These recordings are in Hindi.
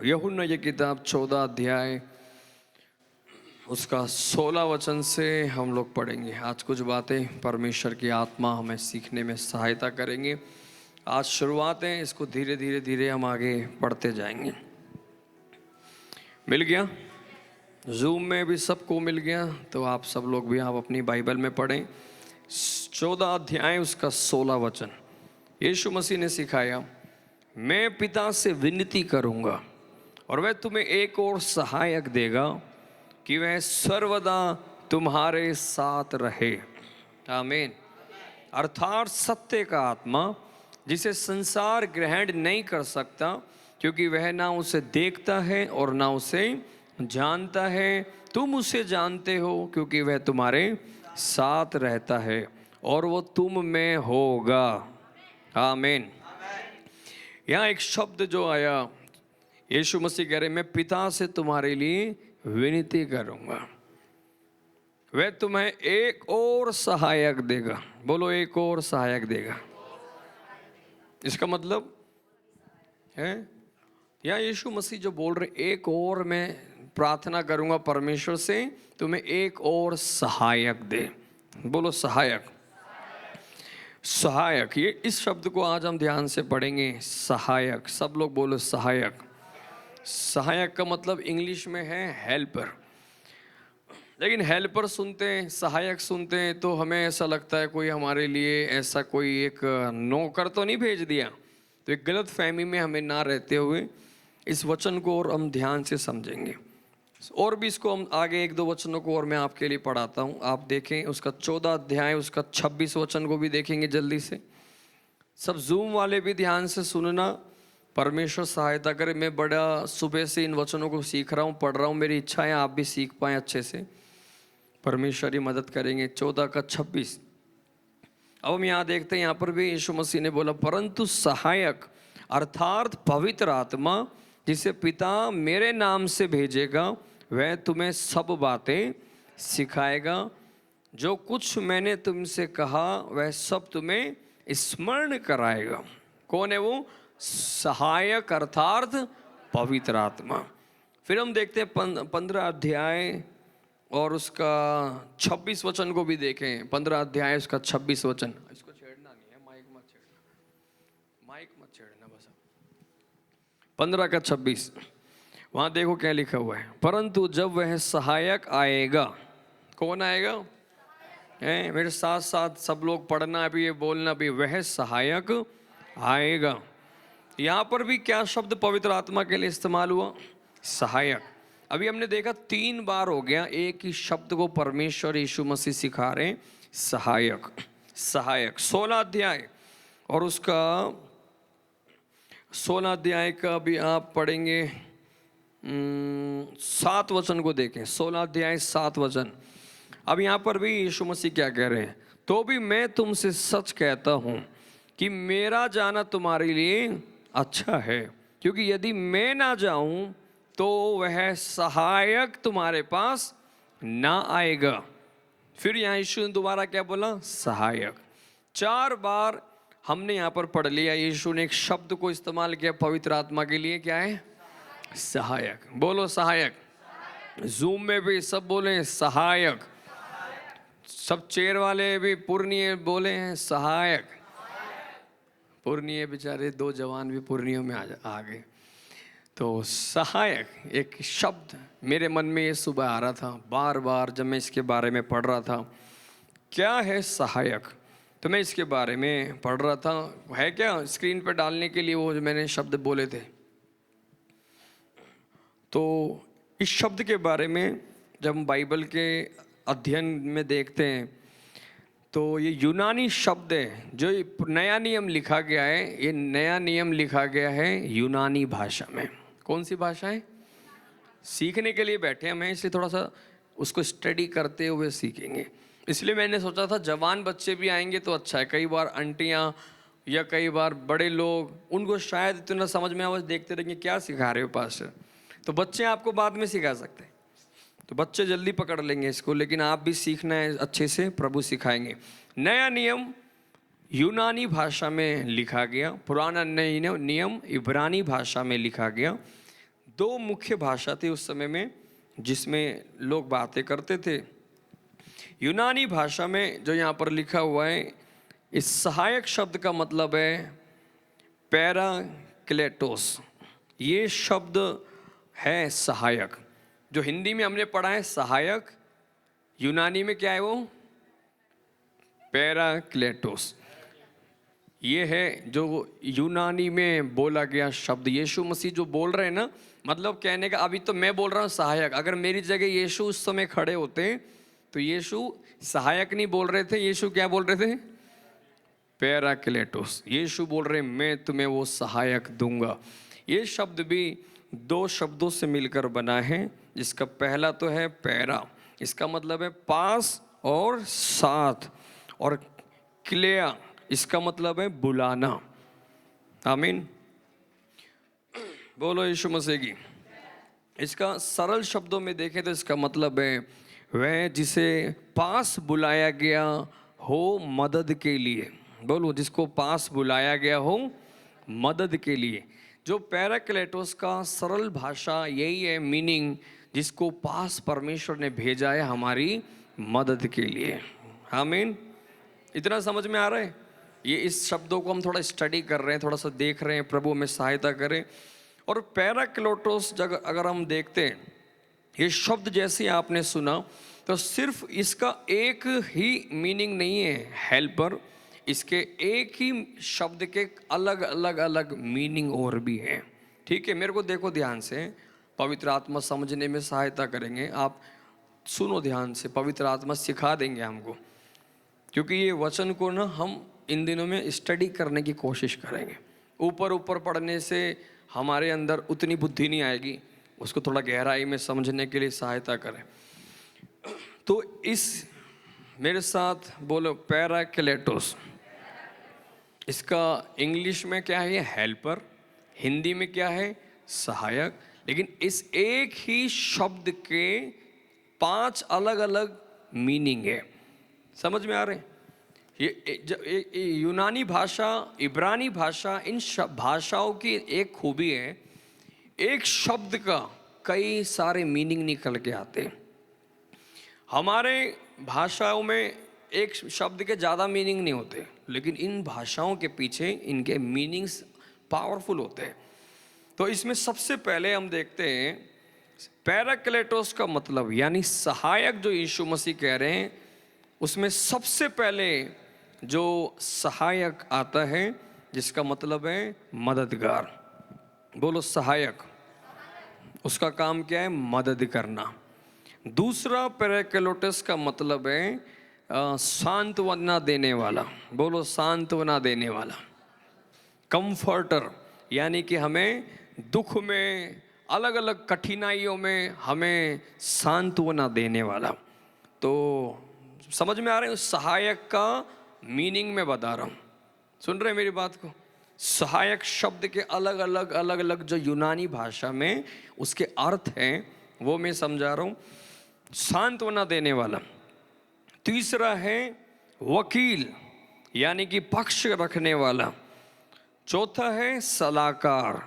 यूहन्ना की किताब 14 अध्याय उसका 16 वचन से हम लोग पढ़ेंगे। आज कुछ बातें परमेश्वर की आत्मा हमें सीखने में सहायता करेंगे। आज शुरुआत है, इसको धीरे धीरे धीरे हम आगे पढ़ते जाएंगे। मिल गया? जूम में भी सबको मिल गया? तो आप सब लोग भी आप अपनी बाइबल में पढ़ें। 14 अध्याय उसका 16 वचन। यीशु मसीह ने सिखाया, मैं पिता से विनती करूंगा और वह तुम्हें एक और सहायक देगा कि वह सर्वदा तुम्हारे साथ रहे। आमीन। अर्थात सत्य का आत्मा, जिसे संसार ग्रहण नहीं कर सकता, क्योंकि वह ना उसे देखता है और ना उसे जानता है। तुम उसे जानते हो क्योंकि वह तुम्हारे साथ रहता है और वो तुम में होगा। आमीन। यहाँ एक शब्द जो आया, यीशु मसीह कह रहे, मैं पिता से तुम्हारे लिए विनती करूंगा, वह तुम्हें एक और सहायक देगा। बोलो, एक और सहायक देगा। इसका मतलब है, या यीशु मसीह जो बोल रहे, एक और मैं प्रार्थना करूंगा परमेश्वर से, तुम्हें एक और सहायक दे। बोलो सहायक। सहायक, ये इस शब्द को आज हम ध्यान से पढ़ेंगे। सहायक, सब लोग बोलो सहायक। सहायक का मतलब इंग्लिश में है हेल्पर, लेकिन हेल्पर सुनते हैं, सहायक सुनते हैं तो हमें ऐसा लगता है कोई हमारे लिए ऐसा कोई एक नौकर तो नहीं भेज दिया। तो एक गलत फहमी में हमें ना रहते हुए इस वचन को और हम ध्यान से समझेंगे। और भी इसको हम आगे एक दो वचनों को और मैं आपके लिए पढ़ाता हूँ, आप देखें। उसका 14 अध्याय उसका 26 वचन को भी देखेंगे जल्दी से। सब जूम वाले भी ध्यान से सुनना, परमेश्वर सहायता करे। मैं बड़ा सुबह से इन वचनों को सीख रहा हूँ, पढ़ रहा हूँ। मेरी इच्छा है आप भी सीख पाएँ अच्छे से। परमेश्वर ही मदद करेंगे। 14 का 26। अब हम यहाँ देखते हैं, यहाँ पर भी यीशु मसीह ने बोला, परंतु सहायक अर्थात पवित्र आत्मा, जिसे पिता मेरे नाम से भेजेगा, वह तुम्हें सब बातें सिखाएगा। जो कुछ मैंने तुमसे कहा वह सब तुम्हें स्मरण कराएगा। कौन है वो? सहायक अर्थात पवित्र आत्मा। फिर हम देखते हैं 15 अध्याय और उसका 26 वचन को भी देखें। 15 अध्याय उसका 26 वचन। इसको छेड़ना नहीं है, माइक मत छेड़ना, माइक मत छेड़ना बस। 15 का 26, वहाँ देखो क्या लिखा हुआ है। परंतु जब वह सहायक आएगा, कौन आएगा? मेरे साथ साथ सब लोग पढ़ना भी है, बोलना भी, वह सहायक आएगा। यहाँ पर भी क्या शब्द पवित्र आत्मा के लिए इस्तेमाल हुआ? सहायक। अभी हमने देखा 3 बार हो गया एक ही शब्द को परमेश्वर यीशु मसीह सिखा रहे, सहायक सहायक। 16 अध्याय और उसका 16 अध्याय का भी आप पढ़ेंगे। 7 वचन को देखें। 16 अध्याय 7 वचन। अब यहाँ पर भी यीशु मसीह क्या कह रहे हैं? तो भी मैं तुमसे सच कहता हूँ कि मेरा जाना तुम्हारे लिए अच्छा है, क्योंकि यदि मैं ना जाऊं तो वह सहायक तुम्हारे पास ना आएगा। फिर यहाँ यीशु ने दोबारा क्या बोला? सहायक। 4 बार हमने यहाँ पर पढ़ लिया। यीशु ने एक शब्द को इस्तेमाल किया पवित्र आत्मा के लिए, क्या है? सहायक। बोलो सहायक। जूम में भी सब बोले सहायक। सब चेयर वाले भी पूर्णिय बोले हैं सहायक। पूर्णिय बेचारे 2 जवान भी पूर्णियों में आ गए। तो सहायक एक शब्द मेरे मन में ये सुबह आ रहा था बार बार जब मैं इसके बारे में पढ़ रहा था। क्या है सहायक? तो मैं इसके बारे में पढ़ रहा था, है क्या स्क्रीन पर डालने के लिए वो जो मैंने शब्द बोले थे। तो इस शब्द के बारे में जब हम बाइबल के अध्ययन में देखते हैं तो ये यूनानी शब्द है। जो नया नियम लिखा गया है, ये नया नियम लिखा गया है यूनानी भाषा में। कौन सी भाषा है? सीखने के लिए बैठे हम हैं, इसलिए थोड़ा सा उसको स्टडी करते हुए सीखेंगे। इसलिए मैंने सोचा था जवान बच्चे भी आएंगे तो अच्छा है। कई बार आंटियाँ या कई बार बड़े लोग, उनको शायद इतना समझ में आवाज़ देखते रहेंगे क्या सिखा रहे हो पास्टर। तो बच्चे आपको बाद में सिखा सकते हैं, तो बच्चे जल्दी पकड़ लेंगे इसको, लेकिन आप भी सीखना है अच्छे से, प्रभु सिखाएंगे। नया नियम यूनानी भाषा में लिखा गया, पुराना नया नियम इब्रानी भाषा में लिखा गया। दो मुख्य भाषा थी उस समय में जिसमें लोग बातें करते थे। यूनानी भाषा में जो यहाँ पर लिखा हुआ है, इस सहायक शब्द का मतलब है पैराक्लेटोस। ये शब्द है सहायक। जो हिंदी में हमने पढ़ा है सहायक, यूनानी में क्या है वो? पैराक्लेटोस। ये है जो यूनानी में बोला गया शब्द। यीशु मसीह जो बोल रहे हैं ना, मतलब कहने का, अभी तो मैं बोल रहा हूँ सहायक, अगर मेरी जगह यीशु उस समय खड़े होते तो यीशु सहायक नहीं बोल रहे थे, यीशु क्या बोल रहे थे? पैराक्लेटोस। यीशु बोल रहे मैं तुम्हें वो सहायक दूंगा। ये शब्द भी दो शब्दों से मिलकर बना है, जिसका पहला तो है पैरा, इसका मतलब है पास और साथ, और क्लेया इसका मतलब है बुलाना। आमीन, बोलो यीशु मसीह की। इसका सरल शब्दों में देखें तो इसका मतलब है वह जिसे पास बुलाया गया हो मदद के लिए। बोलो, जिसको पास बुलाया गया हो मदद के लिए। जो पैराक्लेटोस का सरल भाषा यही है, मीनिंग जिसको पास परमेश्वर ने भेजा है हमारी मदद के लिए। आमीन, इतना समझ में आ रहा है? ये इस शब्दों को हम थोड़ा स्टडी कर रहे हैं, थोड़ा सा देख रहे हैं, प्रभु हमें सहायता करें। और पैराक्लेटोस जगह अगर हम देखते हैं, ये शब्द जैसे आपने सुना तो सिर्फ इसका एक ही मीनिंग नहीं है हेल्पर, इसके एक ही शब्द के अलग अलग अलग मीनिंग और भी हैं। ठीक है, मेरे को देखो ध्यान से, पवित्र आत्मा समझने में सहायता करेंगे। आप सुनो ध्यान से, पवित्र आत्मा सिखा देंगे हमको, क्योंकि ये वचन को ना हम इन दिनों में स्टडी करने की कोशिश करेंगे। ऊपर ऊपर पढ़ने से हमारे अंदर उतनी बुद्धि नहीं आएगी, उसको थोड़ा गहराई में समझने के लिए सहायता करें। तो इस मेरे साथ बोलो पैराक्लेटोस। इसका इंग्लिश में क्या है? हेल्पर। हिंदी में क्या है? सहायक। लेकिन इस एक ही शब्द के 5 अलग अलग मीनिंग है। समझ में आ रहे हैं? ये यूनानी भाषा, इब्रानी भाषा, इन भाषाओं की एक खूबी है, एक शब्द का कई सारे मीनिंग निकल के आते हैं। हमारे भाषाओं में एक शब्द के ज़्यादा मीनिंग नहीं होते, लेकिन इन भाषाओं के पीछे इनके मीनिंग्स पावरफुल होते हैं। तो इसमें सबसे पहले हम देखते हैं पैराक्लेटोस का मतलब, यानी सहायक जो यीशु मसीह कह रहे हैं, उसमें सबसे पहले जो सहायक आता है जिसका मतलब है मददगार। बोलो सहायक, उसका काम क्या है? मदद करना। दूसरा पैराक्लेटोस का मतलब है सांत्वना देने वाला। बोलो सांत्वना देने वाला। कंफर्टर, यानी कि हमें दुख में, अलग अलग कठिनाइयों में हमें सांत्वना देने वाला। तो समझ में आ रहे हैं? उस सहायक का मीनिंग में बता रहा हूँ, सुन रहे हैं मेरी बात को? सहायक शब्द के अलग अलग जो यूनानी भाषा में उसके अर्थ हैं वो मैं समझा रहा हूँ। सांत्वना देने वाला। तीसरा है वकील, यानी कि पक्ष रखने वाला। चौथा है सलाहकार।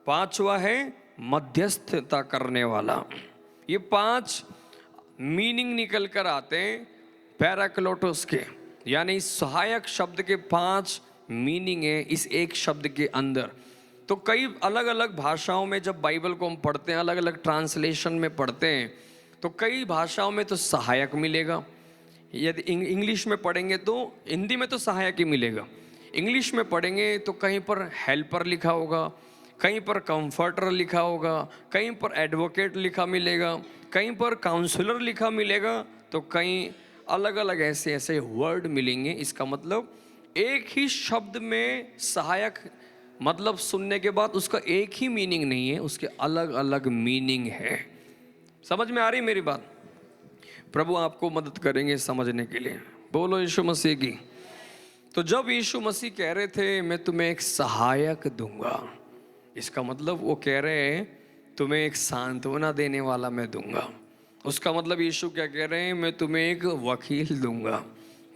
पांचवा है मध्यस्थता करने वाला। ये 5 मीनिंग निकल कर आते हैं पैराक्लेटोस के, यानी सहायक शब्द के 5 मीनिंग है इस एक शब्द के अंदर। तो कई अलग अलग भाषाओं में जब बाइबल को हम पढ़ते हैं, अलग अलग ट्रांसलेशन में पढ़ते हैं, तो कई भाषाओं में तो सहायक मिलेगा। यदि इंग्लिश में पढ़ेंगे तो हिंदी में तो सहायक ही मिलेगा, इंग्लिश में पढ़ेंगे तो कहीं पर हेल्पर लिखा होगा, कहीं पर कंफर्टर लिखा होगा, कहीं पर एडवोकेट लिखा मिलेगा, कहीं पर काउंसलर लिखा मिलेगा, तो कहीं अलग अलग ऐसे ऐसे वर्ड मिलेंगे। इसका मतलब एक ही शब्द में सहायक मतलब सुनने के बाद उसका एक ही मीनिंग नहीं है, उसके अलग अलग मीनिंग है। समझ में आ रही मेरी बात? प्रभु आपको मदद करेंगे समझने के लिए। बोलो यीशु मसीह की। तो जब यीशु मसीह कह रहे थे मैं तुम्हें एक सहायक दूंगा, इसका मतलब वो कह रहे हैं तुम्हें एक सांत्वना देने वाला मैं दूंगा। उसका मतलब यीशु क्या कह रहे हैं? मैं तुम्हें एक वकील दूंगा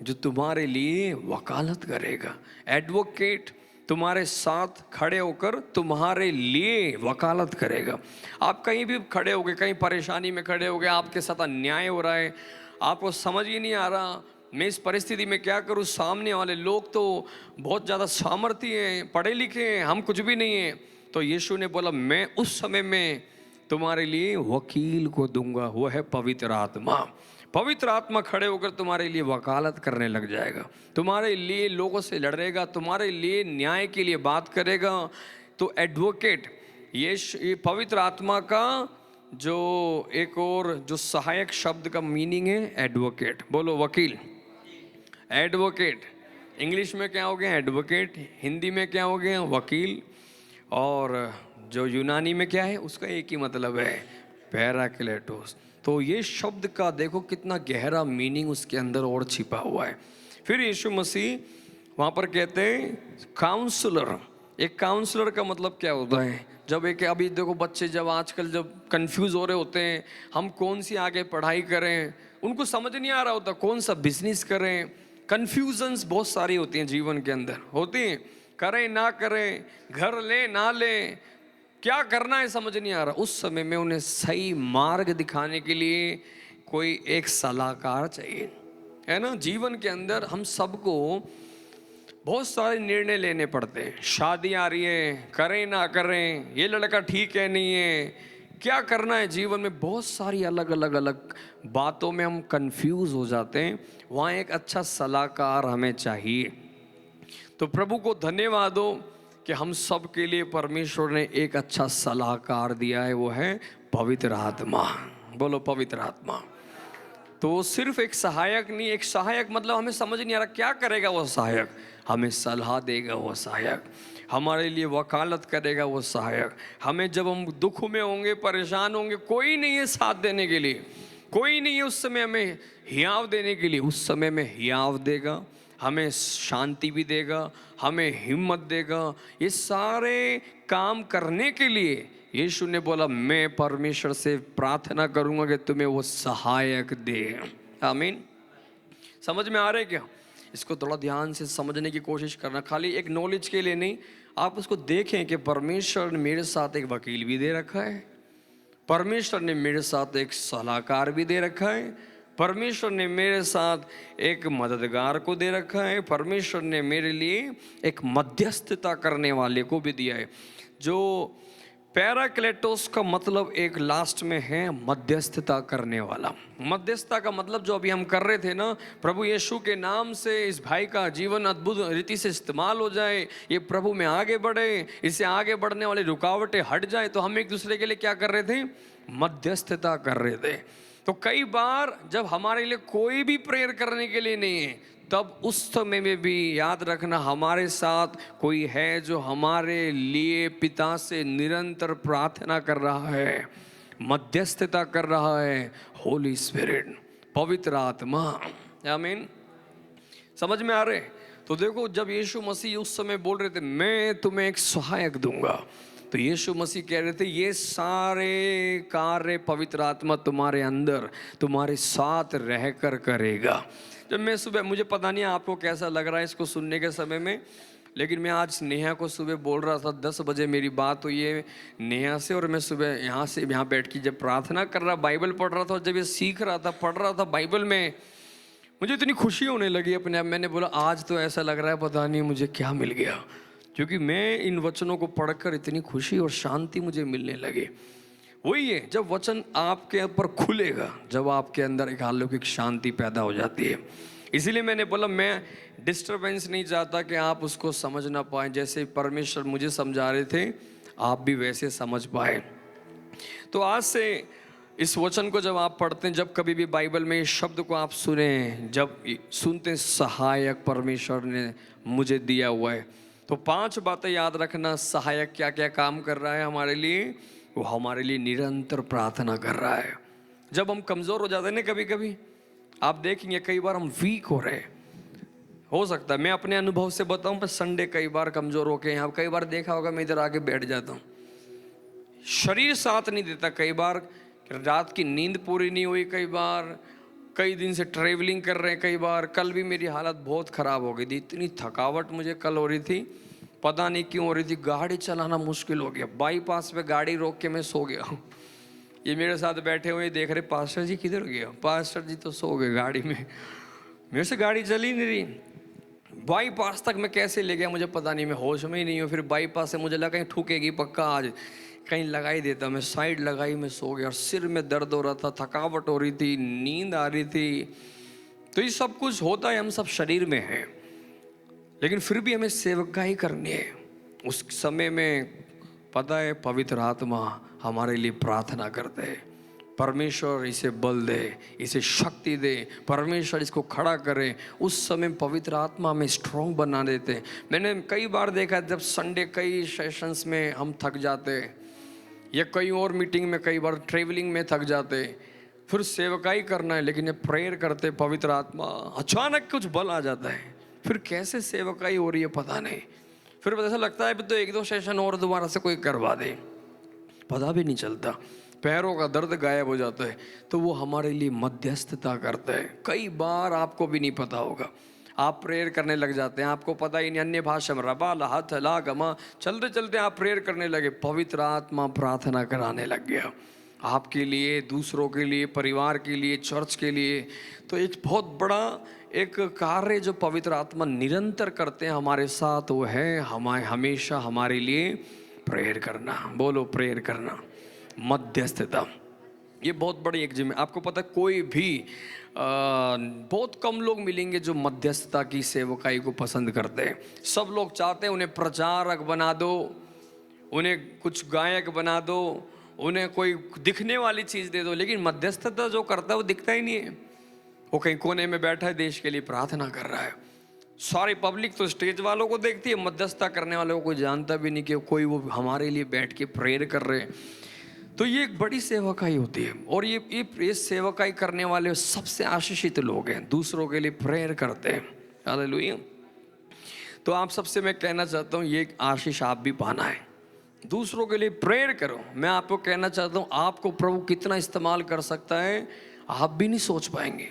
जो तुम्हारे लिए वकालत करेगा। एडवोकेट तुम्हारे साथ खड़े होकर तुम्हारे लिए वकालत करेगा। आप कहीं भी खड़े हो गए, कहीं परेशानी में खड़े हो गए, आपके साथ अन्याय हो रहा है, आपको समझ ही नहीं आ रहा मैं इस परिस्थिति में क्या करूं, सामने वाले लोग तो बहुत ज़्यादा सामर्थ्य हैं, पढ़े लिखे हैं, हम कुछ भी नहीं है, तो यीशु ने बोला मैं उस समय में तुम्हारे लिए वकील को दूंगा, वो है पवित्र आत्मा। पवित्र आत्मा खड़े होकर तुम्हारे लिए वकालत करने लग जाएगा, तुम्हारे लिए लोगों से लड़ेगा, तुम्हारे लिए न्याय के लिए बात करेगा। तो एडवोकेट, ये पवित्र आत्मा का जो एक और जो सहायक शब्द का मीनिंग है एडवोकेट। बोलो वकील। एडवोकेट इंग्लिश में क्या हो गया एडवोकेट, हिंदी में क्या हो गया वकील, और जो यूनानी में क्या है उसका एक ही मतलब है पैराक्लेटोस। तो ये शब्द का देखो कितना गहरा मीनिंग उसके अंदर और छिपा हुआ है। फिर यीशु मसीह वहाँ पर कहते हैं काउंसलर। एक काउंसलर का मतलब क्या होता है, जब एक अभी देखो बच्चे जब आजकल जब कंफ्यूज हो रहे होते हैं, हम कौन सी आगे पढ़ाई करें, उनको समझ नहीं आ रहा होता कौन सा बिजनेस करें, कन्फ्यूजन्स बहुत सारी होती हैं जीवन के अंदर होती हैं, करें ना करें, घर ले ना ले, क्या करना है समझ नहीं आ रहा। उस समय में उन्हें सही मार्ग दिखाने के लिए कोई एक सलाहकार चाहिए, है ना। जीवन के अंदर हम सबको बहुत सारे निर्णय लेने पड़ते हैं, शादी आ रही है, करें ना करें, ये लड़का ठीक है नहीं है, क्या करना है जीवन में, बहुत सारी अलग अलग बातों में हम कंफ्यूज हो जाते हैं। वहाँ एक अच्छा सलाहकार हमें चाहिए। तो प्रभु को धन्यवाद हो कि हम सब के लिए परमेश्वर ने एक अच्छा सलाहकार दिया है, वो है पवित्र आत्मा। बोलो पवित्र आत्मा। तो वो सिर्फ एक सहायक नहीं, एक सहायक मतलब हमें समझ नहीं आ रहा क्या करेगा वो सहायक, हमें सलाह देगा वो सहायक, हमारे लिए वकालत करेगा वो सहायक। हमें जब हम दुख में होंगे, परेशान होंगे, कोई नहीं है साथ देने के लिए, कोई नहीं है उस समय हमें हियाव देने के लिए, उस समय में हियाव देगा, हमें शांति भी देगा, हमें हिम्मत देगा। ये सारे काम करने के लिए यीशु ने बोला मैं परमेश्वर से प्रार्थना करूंगा कि तुम्हें वो सहायक दे। आमीन। समझ में आ रहा है क्या? इसको थोड़ा ध्यान से समझने की कोशिश करना, खाली एक नॉलेज के लिए नहीं, आप उसको देखें कि परमेश्वर ने मेरे साथ एक वकील भी दे रखा है, परमेश्वर ने मेरे साथ एक सलाहकार भी दे रखा है, परमेश्वर ने मेरे साथ एक मददगार को दे रखा है, परमेश्वर ने मेरे लिए एक मध्यस्थता करने वाले को भी दिया है। जो पैराक्लेटोस का मतलब एक लास्ट में है मध्यस्थता करने वाला। मध्यस्थता का मतलब जो अभी हम कर रहे थे ना, प्रभु यीशु के नाम से इस भाई का जीवन अद्भुत रीति से इस्तेमाल हो जाए, ये प्रभु में आगे बढ़े, इससे आगे बढ़ने वाली रुकावटें हट जाए, तो हम एक दूसरे के लिए क्या कर रहे थे, मध्यस्थता कर रहे थे। तो कई बार जब हमारे लिए कोई भी प्रेयर करने के लिए नहीं है, तब उस समय में भी याद रखना हमारे साथ कोई है जो हमारे लिए पिता से निरंतर प्रार्थना कर रहा है, मध्यस्थता कर रहा है, होली स्पिरिट, पवित्र आत्मा। आमीन। समझ में आ रहे? तो देखो जब यीशु मसीह उस समय बोल रहे थे मैं तुम्हें एक सहायक दूंगा, तो यीशु मसीह कह रहे थे ये सारे कार्य पवित्र आत्मा तुम्हारे अंदर तुम्हारे साथ रहकर करेगा। जब मैं सुबह, मुझे पता नहीं आपको कैसा लग रहा है इसको सुनने के समय में, लेकिन मैं आज नेहा को सुबह बोल रहा था, 10 बजे मेरी बात हुई है नेहा से, और मैं सुबह यहाँ बैठ के जब प्रार्थना कर रहा, बाइबल पढ़ रहा था, जब ये सीख रहा था, पढ़ रहा था बाइबल में, मुझे इतनी खुशी होने लगी अपने आप। मैंने बोला आज तो ऐसा लग रहा है पता नहीं मुझे क्या मिल गया, क्योंकि मैं इन वचनों को पढ़कर इतनी खुशी और शांति मुझे मिलने लगे। वही है जब वचन आपके ऊपर खुलेगा, जब आपके अंदर एक अलौकिक शांति पैदा हो जाती है। इसीलिए मैंने बोला मैं डिस्टरबेंस नहीं चाहता कि आप उसको समझ ना पाए, जैसे परमेश्वर मुझे समझा रहे थे आप भी वैसे समझ पाए। तो आज से इस वचन को जब आप पढ़ते हैं, जब कभी भी बाइबल में इस शब्द को आप सुने, जब सुनते हैं सहायक परमेश्वर ने मुझे दिया हुआ है, तो 5 बातें याद रखना। सहायक क्या क्या काम कर रहा है हमारे लिए, वो हमारे लिए निरंतर प्रार्थना कर रहा है। जब हम कमज़ोर हो जाते हैं ना, कभी कभी आप देखेंगे कई बार हम वीक हो रहे, हो सकता है मैं अपने अनुभव से बताऊं, मैं संडे कई बार कमज़ोर होके यहाँ, कई बार देखा होगा मैं इधर आके बैठ जाता हूँ, शरीर साथ नहीं देता, कई बार रात की नींद पूरी नहीं हुई, कई बार कई दिन से ट्रैवलिंग कर रहे हैं, कई बार कल भी मेरी हालत बहुत ख़राब हो गई थी, इतनी थकावट मुझे कल हो रही थी, पता नहीं क्यों हो रही थी, गाड़ी चलाना मुश्किल हो गया, बाईपास पे गाड़ी रोक के मैं सो गया। ये मेरे साथ बैठे हुए देख रहे, पास्टर जी किधर गया, पास्टर जी तो सो गए गाड़ी में। मेरे से गाड़ी चली नहीं रही, बाईपास तक मैं कैसे ले गया मुझे पता नहीं, मैं होश में ही नहीं हूँ। फिर बाईपास से मुझे लगा कहीं ठुकेगी पक्का आज, कहीं लगाई देता, मैं साइड लगाई, मैं सो गया। और सिर में दर्द हो रहा था, थकावट हो रही थी, नींद आ रही थी। तो ये सब कुछ होता है, हम सब शरीर में हैं, लेकिन फिर भी हमें सेवकाई करनी है। उस समय में पता है पवित्र आत्मा हमारे लिए प्रार्थना करते हैं, परमेश्वर इसे बल दे, इसे शक्ति दे, परमेश्वर इसको खड़ा करे। उस समय पवित्र आत्मा में स्ट्रॉन्ग बना देते हैं। मैंने कई बार देखा जब संडे कई सेशंस में हम थक जाते या कई और मीटिंग में, कई बार ट्रेवलिंग में थक जाते, फिर सेवकाई करना है लेकिन ये प्रेयर करते, पवित्र आत्मा अचानक कुछ बल आ जाता है, फिर कैसे सेवकाई हो रही है पता नहीं। फिर ऐसा लगता है तो एक दो सेशन और दोबारा से कोई करवा दे, पता भी नहीं चलता, पैरों का दर्द गायब हो जाता है। तो वो हमारे लिए मध्यस्थता करता है। कई बार आपको भी नहीं पता होगा, आप प्रेयर करने लग जाते हैं, आपको पता ही नहीं, अन्य भाषा में रबा लहत ला गमा, चलते चलते आप प्रेयर करने लगे, पवित्र आत्मा प्रार्थना कराने लग गया आपके लिए, दूसरों के लिए, परिवार के लिए, चर्च के लिए। तो एक बहुत बड़ा एक कार्य जो पवित्र आत्मा निरंतर करते हैं हमारे साथ, वो है हमारे हमेशा हमारे लिए प्रेयर करना। बोलो प्रेयर करना, मध्यस्थता। ये बहुत बड़ी एक जिम्मे, आपको पता है कोई भी बहुत कम लोग मिलेंगे जो मध्यस्थता की सेवकाई को पसंद करते हैं। सब लोग चाहते हैं उन्हें प्रचारक बना दो, उन्हें कुछ गायक बना दो, उन्हें कोई दिखने वाली चीज़ दे दो, लेकिन मध्यस्थता जो करता है वो दिखता ही नहीं है। वो कहीं कोने में बैठा है, देश के लिए प्रार्थना कर रहा है। सारी पब्लिक तो स्टेज वालों को देखती है, मध्यस्थता करने वालों को कोई जानता भी नहीं कि कोई वो हमारे लिए बैठ के प्रेयर कर रहे हैं। तो ये एक बड़ी सेवकाई होती है, और ये सेवकाई करने वाले सबसे आशीषित लोग हैं, दूसरों के लिए प्रेयर करते हैं। हालेलुया। तो आप सबसे मैं कहना चाहता हूँ, ये आशीष आप भी पाना है, दूसरों के लिए प्रेयर करो। मैं आपको कहना चाहता हूँ, आपको प्रभु कितना इस्तेमाल कर सकता है आप भी नहीं सोच पाएंगे।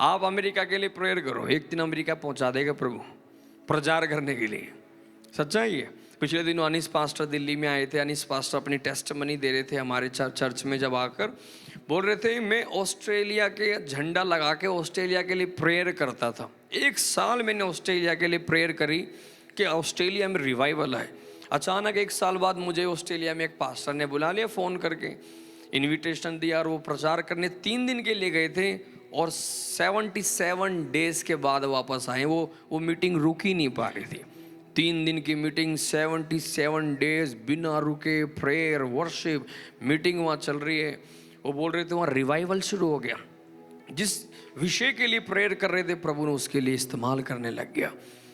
आप अमेरिका के लिए प्रेयर करो, एक दिन अमेरिका पहुंचा देगा प्रभु प्रचार करने के लिए, सच्चाई है। पिछले दिनों अनीस पास्टर दिल्ली में आए थे। अनीस पास्टर अपनी टेस्टमनी दे रहे थे हमारे चर्च में, जब आकर बोल रहे थे मैं ऑस्ट्रेलिया के झंडा लगा के ऑस्ट्रेलिया के लिए प्रेयर करता था। 1 साल मैंने ऑस्ट्रेलिया के लिए प्रेयर करी कि ऑस्ट्रेलिया में रिवाइवल है। अचानक 1 साल बाद मुझे ऑस्ट्रेलिया में एक पास्टर ने बुला लिया, फ़ोन करके इनविटेशन दिया, और वो प्रचार करने 3 दिन के लिए गए थे, और 77 डेज़ के बाद वापस आए। वो मीटिंग रुक ही नहीं पा रही थी। 3 दिन की मीटिंग, 77 डेज बिना रुके प्रेयर वर्शिप मीटिंग वहाँ चल रही है। वो बोल रहे थे वहाँ रिवाइवल शुरू हो गया। जिस विषय के लिए प्रेयर कर रहे थे प्रभु ने उसके लिए इस्तेमाल करने लग गया।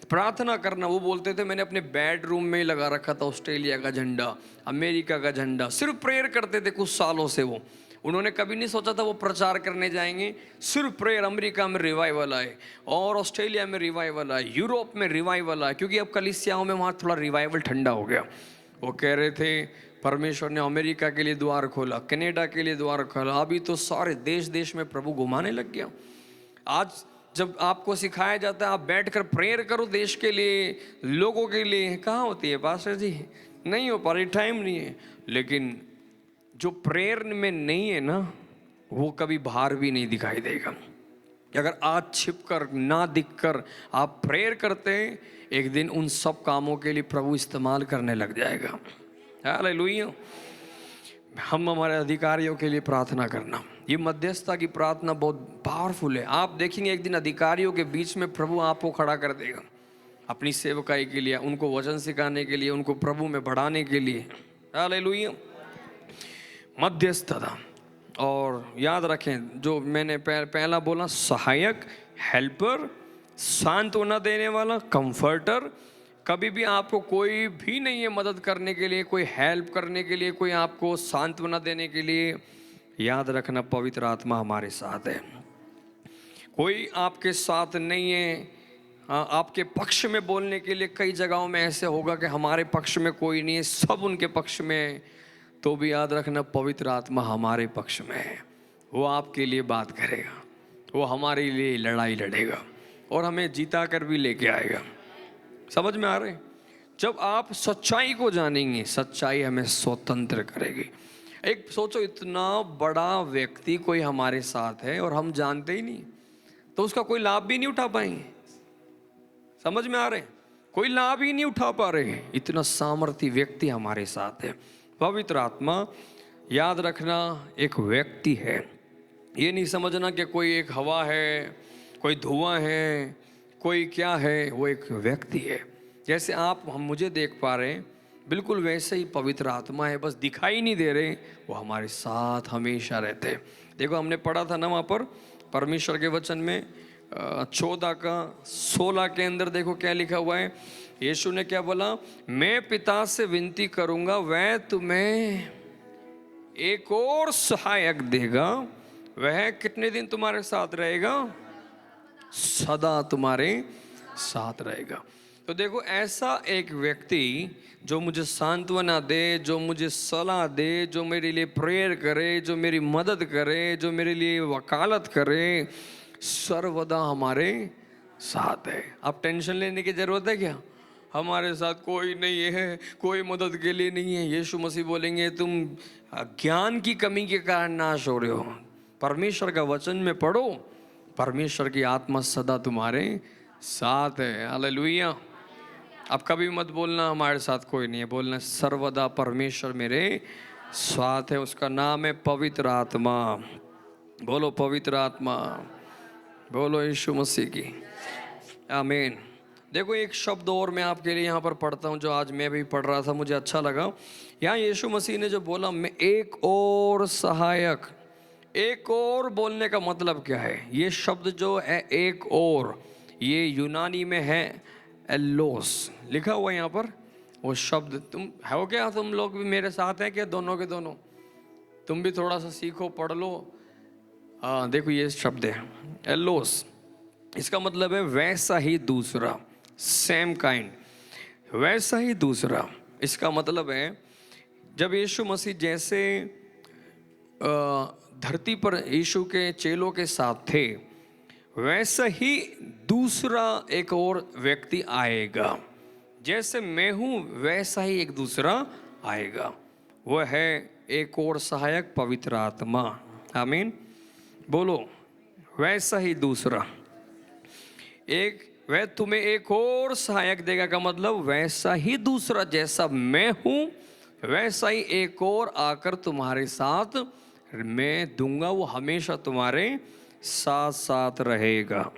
प्रार्थना करना, वो बोलते थे मैंने अपने बेडरूम में ही लगा रखा था ऑस्ट्रेलिया का झंडा, अमेरिका का झंडा, सिर्फ प्रेयर करते थे कुछ सालों से। वो उन्होंने कभी नहीं सोचा था वो प्रचार करने जाएंगे, सिर्फ प्रेयर। अमेरिका में रिवाइवल आए, और ऑस्ट्रेलिया में रिवाइवल आए, यूरोप में रिवाइवल आए, क्योंकि अब कलीसियाओं में वहाँ थोड़ा रिवाइवल ठंडा हो गया। वो कह रहे थे परमेश्वर ने अमेरिका के लिए द्वार खोला, कनाडा के लिए द्वार खोला, अभी तो सारे देश देश में प्रभु घुमाने लग गया। आज जब आपको सिखाया जाता है आप बैठकर प्रेयर करो देश के लिए, लोगों के लिए, कहाँ होती है पास्टर जी? नहीं हो पा रही, टाइम नहीं है। लेकिन जो प्रेयर में नहीं है ना, वो कभी बाहर भी नहीं दिखाई देगा। अगर आज छिपकर ना दिखकर आप प्रेयर करते हैं, एक दिन उन सब कामों के लिए प्रभु इस्तेमाल करने लग जाएगा। हालेलुया। हम हमारे अधिकारियों के लिए प्रार्थना करना, ये मध्यस्थता की प्रार्थना बहुत पावरफुल है। आप देखेंगे एक दिन अधिकारियों के बीच में प्रभु आपको खड़ा कर देगा अपनी सेवकाई के लिए, उनको वचन सिखाने के लिए, उनको प्रभु में बढ़ाने के लिए। हालेलुया। मध्यस्थता। और याद रखें जो मैंने पहला बोला, सहायक, हेल्पर, सांत्वना देने वाला, कंफर्टर। कभी भी आपको कोई भी नहीं है मदद करने के लिए, कोई हेल्प करने के लिए, कोई आपको सांत्वना देने के लिए। याद रखना पवित्र आत्मा हमारे साथ है, कोई आपके साथ नहीं है। आपके पक्ष में बोलने के लिए कई जगहों में ऐसे होगा कि हमारे पक्ष में कोई नहीं है, सब उनके पक्ष में है। तो भी याद रखना पवित्र आत्मा हमारे पक्ष में है, वो आपके लिए बात करेगा, वो हमारे लिए लड़ाई लड़ेगा, और हमें जीता कर भी लेके आएगा। समझ में आ रहे? जब आप सच्चाई को जानेंगे, सच्चाई हमें स्वतंत्र करेगी। एक सोचो, इतना बड़ा व्यक्ति कोई हमारे साथ है और हम जानते ही नहीं, तो उसका कोई लाभ भी नहीं उठा पाएंगे। समझ में आ रहे हैं? कोई लाभ ही नहीं उठा पा रहे। इतना सामर्थ्य व्यक्ति हमारे साथ है। पवित्र आत्मा, याद रखना, एक व्यक्ति है। ये नहीं समझना कि कोई एक हवा है, कोई धुआं है, कोई क्या है। वो एक व्यक्ति है। जैसे आप हम मुझे देख पा रहे हैं, बिल्कुल वैसे ही पवित्र आत्मा है, बस दिखाई नहीं दे रहे। वो हमारे साथ हमेशा रहते हैं। देखो, हमने पढ़ा था ना वहाँ पर परमेश्वर के वचन में 14:16 के अंदर देखो क्या लिखा हुआ है। यीशु ने क्या बोला? मैं पिता से विनती करूंगा, वह तुम्हें एक और सहायक देगा। वह कितने दिन तुम्हारे साथ रहेगा? सदा तुम्हारे साथ रहेगा। तो देखो, ऐसा एक व्यक्ति जो मुझे सांत्वना दे, जो मुझे सलाह दे, जो मेरे लिए प्रेयर करे, जो मेरी मदद करे, जो मेरे लिए वकालत करे, सर्वदा हमारे साथ है। अब टेंशन लेने की जरूरत है क्या? हमारे साथ कोई नहीं है, कोई मदद के लिए नहीं है। यीशु मसीह बोलेंगे, तुम ज्ञान की कमी के कारण नाश हो रहे हो। परमेश्वर का वचन में पढ़ो, परमेश्वर की आत्मा सदा तुम्हारे साथ है। हालेलुया। अब कभी मत बोलना हमारे साथ कोई नहीं है, बोलना सर्वदा परमेश्वर मेरे साथ है। उसका नाम है पवित्र आत्मा। बोलो पवित्र आत्मा, बोलो यीशु मसीह की आमीन। देखो, एक शब्द और मैं आपके लिए यहाँ पर पढ़ता हूँ, जो आज मैं भी पढ़ रहा था, मुझे अच्छा लगा। यहाँ यीशु मसीह ने जो बोला, मैं एक और सहायक, एक और बोलने का मतलब क्या है? ये शब्द जो है एक और, ये यूनानी में है एलोस, लिखा हुआ है यहाँ पर। वो शब्द तुम हो क्या? तुम लोग भी मेरे साथ हैं क्या? दोनों के दोनों तुम भी थोड़ा सा सीखो, पढ़ लो। हाँ, देखो ये शब्द है एलोस। इसका मतलब है वैसा ही दूसरा, सेम काइंड, वैसा ही दूसरा। इसका मतलब है जब यीशु मसीह जैसे धरती पर यीशु के चेलों के साथ थे, वैसा ही दूसरा एक और व्यक्ति आएगा। जैसे मैं हूं वैसा ही एक दूसरा आएगा। वह है एक और सहायक, पवित्र आत्मा। आमीन। बोलो वैसा ही दूसरा। एक वह तुम्हें एक और सहायक देगा का मतलब वैसा ही दूसरा, जैसा मैं हूं वैसा ही एक और आकर तुम्हारे साथ मैं दूंगा। वो हमेशा तुम्हारे साथ साथ रहेगा।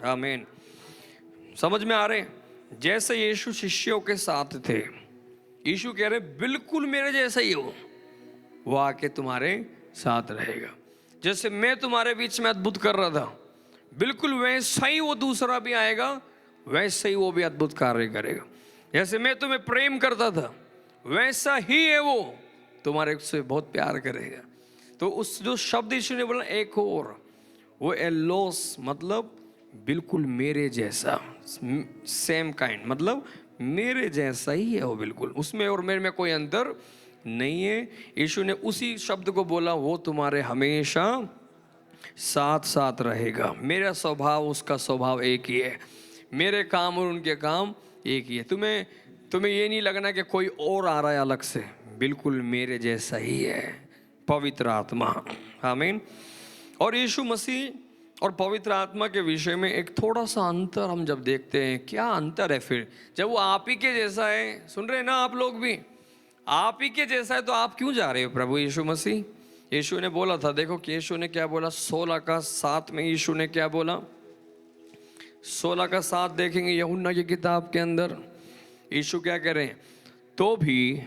आमीन। समझ में आ रहे? जैसे यीशु शिष्यों के साथ थे, यीशु कह रहे बिल्कुल मेरे जैसा ही हो, वो आके तुम्हारे साथ रहेगा। जैसे मैं तुम्हारे बीच में अद्भुत कर रहा था, बिल्कुल वैसा ही वो दूसरा भी आएगा, वैसे ही वो भी अद्भुत कार्य करेगा। जैसे मैं तुम्हें प्रेम करता था, वैसा ही है वो तुम्हारे से बहुत प्यार करेगा। तो उस जो शब्द यीशु ने बोला एक और, वो एलोस मतलब बिल्कुल मेरे जैसा, सेम काइंड, मतलब मेरे जैसा ही है वो बिल्कुल। उसमें और मेरे में कोई अंतर नहीं है। यीशु ने उसी शब्द को बोला, वो तुम्हारे हमेशा साथ साथ रहेगा। मेरा स्वभाव उसका स्वभाव एक ही है, मेरे काम और उनके काम एक ही है। तुम्हें ये नहीं लगना कि कोई और आ रहा है अलग से, बिल्कुल मेरे जैसा ही है पवित्र आत्मा। आमीन। और यीशु मसीह और पवित्र आत्मा के विषय में एक थोड़ा सा अंतर हम जब देखते हैं, क्या अंतर है फिर? जब वो आप ही के जैसा है, सुन रहे हैं ना आप लोग भी, आप ही के जैसा है, तो आप क्यों जा रहे हो प्रभु यीशु मसीह? यीशु ने बोला था, देखो कि यीशु ने क्या बोला 16:7 में। यीशु ने क्या बोला? 16:7 देखेंगे यूहन्ना की किताब के अंदर। यीशु क्या कह रहे हैं? तो भी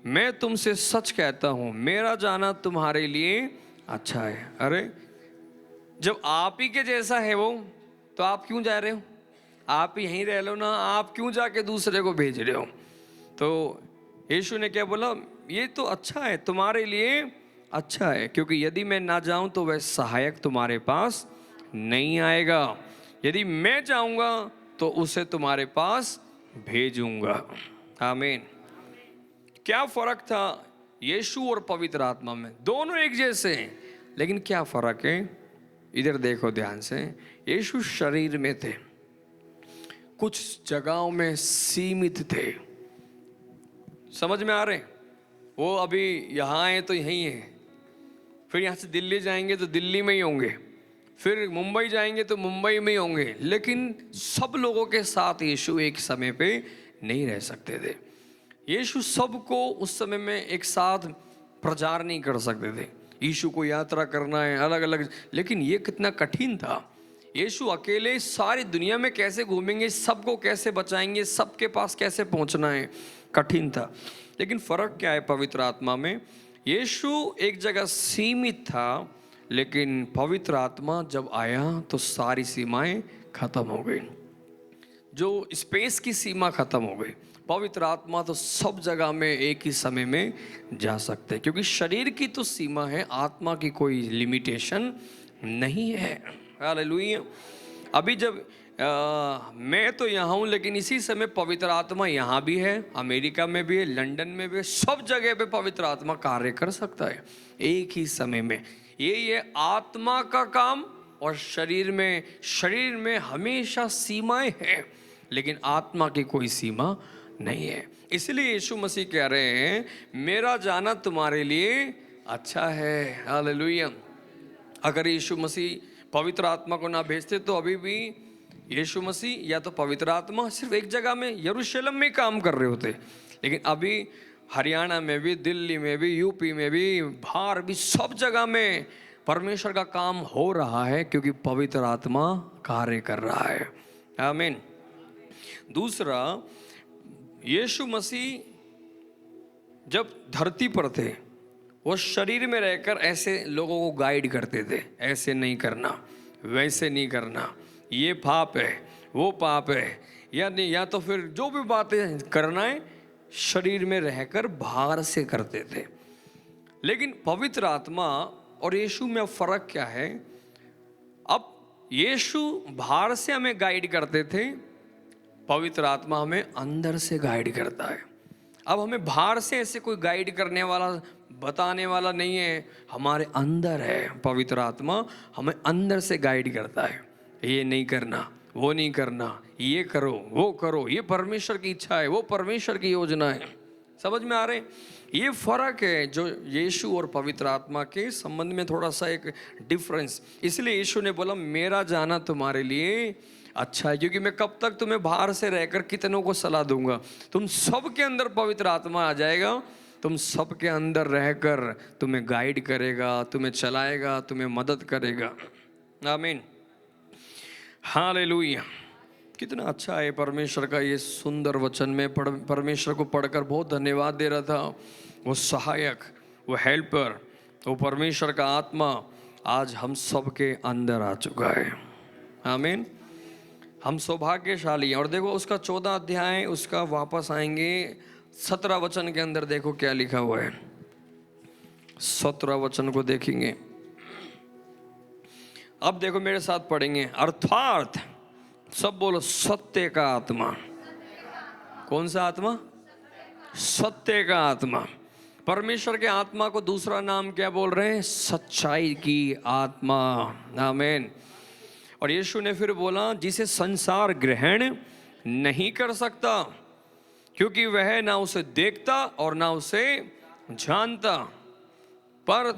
मैं तुमसे सच कहता हूं, मेरा जाना तुम्हारे लिए अच्छा है। अरे जब आप ही के जैसा है वो, तो आप क्यों जा रहे हो? आप ही यहीं रह लो ना, आप क्यों जाके दूसरे को भेज रहे हो? तो यीशु ने क्या बोला? ये तो अच्छा है, तुम्हारे लिए अच्छा है, क्योंकि यदि मैं ना जाऊं तो वह सहायक तुम्हारे पास नहीं आएगा। यदि मैं जाऊंगा तो उसे तुम्हारे पास भेजूंगा। आमीन। क्या फर्क था यीशु और पवित्र आत्मा में? दोनों एक जैसे हैं, लेकिन क्या फर्क है? इधर देखो ध्यान से। यीशु शरीर में थे, कुछ जगहों में सीमित थे, समझ में आ रहे हैं? वो अभी यहाँ आए तो यहीं है, फिर यहाँ से दिल्ली जाएंगे तो दिल्ली में ही होंगे, फिर मुंबई जाएंगे तो मुंबई में ही होंगे, लेकिन सब लोगों के साथ यीशु एक समय पे नहीं रह सकते थे। यीशु सबको उस समय में एक साथ प्रचार नहीं कर सकते थे। यीशु को यात्रा करना है अलग अलग, लेकिन ये कितना कठिन था। यीशु अकेले सारी दुनिया में कैसे घूमेंगे, सबको कैसे बचाएंगे, सबके पास कैसे पहुंचना है, कठिन था। लेकिन फर्क क्या है पवित्र आत्मा में? यीशु एक जगह सीमित था, लेकिन पवित्र आत्मा जब आया तो सारी सीमाएं खत्म हो गई। जो स्पेस की सीमा खत्म हो गई। पवित्र आत्मा तो सब जगह में एक ही समय में जा सकते हैं, क्योंकि शरीर की तो सीमा है, आत्मा की कोई लिमिटेशन नहीं है। हालेलुया। अभी जब मैं तो यहाँ हूँ, लेकिन इसी समय पवित्र आत्मा यहाँ भी है, अमेरिका में भी है, लंदन में भी है, सब जगह पे पवित्र आत्मा कार्य कर सकता है एक ही समय में। ये आत्मा का काम, और शरीर में हमेशा सीमाएं हैं, लेकिन आत्मा की कोई सीमा नहीं है। इसलिए यीशु मसीह कह रहे हैं, मेरा जाना तुम्हारे लिए अच्छा है। हालेलुया। अगर यीशु मसीह पवित्र आत्मा को ना भेजते तो अभी भी यीशु मसीह या तो पवित्र आत्मा सिर्फ एक जगह में यरूशलेम में काम कर रहे होते, लेकिन अभी हरियाणा में भी, दिल्ली में भी, यूपी में भी, बाहर भी, सब जगह में परमेश्वर का काम हो रहा है, क्योंकि पवित्र आत्मा कार्य कर रहा है। आमीन। दूसरा, यीशु मसीह जब धरती पर थे, वो शरीर में रहकर ऐसे लोगों को गाइड करते थे, ऐसे नहीं करना, वैसे नहीं करना, ये पाप है, वो पाप है, या नहीं, या तो फिर जो भी बातें करना है शरीर में रहकर बाहर से करते थे। लेकिन पवित्र आत्मा और यीशु में फर्क क्या है? अब यीशु बाहर से हमें गाइड करते थे, पवित्र आत्मा हमें अंदर से गाइड करता है। अब हमें बाहर से ऐसे कोई गाइड करने वाला, बताने वाला नहीं है, हमारे अंदर है। पवित्र आत्मा हमें अंदर से गाइड करता है, ये नहीं करना, वो नहीं करना, ये करो, वो करो, ये परमेश्वर की इच्छा है, वो परमेश्वर की योजना है। समझ में आ रहे? ये फर्क है जो यीशु और पवित्र आत्मा के संबंध में थोड़ा सा एक डिफरेंस। इसलिए यीशु ने बोला, मेरा जाना तुम्हारे लिए अच्छा है, क्योंकि मैं कब तक तुम्हें बाहर से रहकर कितनों को सलाह दूंगा। तुम सबके अंदर पवित्र आत्मा आ जाएगा, तुम सबके अंदर रहकर तुम्हें गाइड करेगा, तुम्हें चलाएगा, तुम्हें मदद करेगा। आमीन। हालेलुया। कितना अच्छा है परमेश्वर का ये सुंदर वचन। में परमेश्वर को पढ़कर बहुत धन्यवाद दे रहा था। वो सहायक, वो हेल्पर, वो परमेश्वर का आत्मा आज हम सबके अंदर आ चुका है। आमीन। हम सौभाग्यशाली हैं। और देखो उसका 14 अध्याय, उसका वापस आएंगे 17 वचन के अंदर, देखो क्या लिखा हुआ है। 17 वचन को देखेंगे। अब देखो मेरे साथ पढ़ेंगे। अर्थात, सब बोलो, सत्य का आत्मा। कौन सा आत्मा? सत्य का आत्मा। परमेश्वर के आत्मा को दूसरा नाम क्या बोल रहे हैं? सच्चाई की आत्मा। आमीन। और यीशु ने फिर बोला, जिसे संसार ग्रहण नहीं कर सकता, क्योंकि वह ना उसे देखता और ना उसे जानता, पर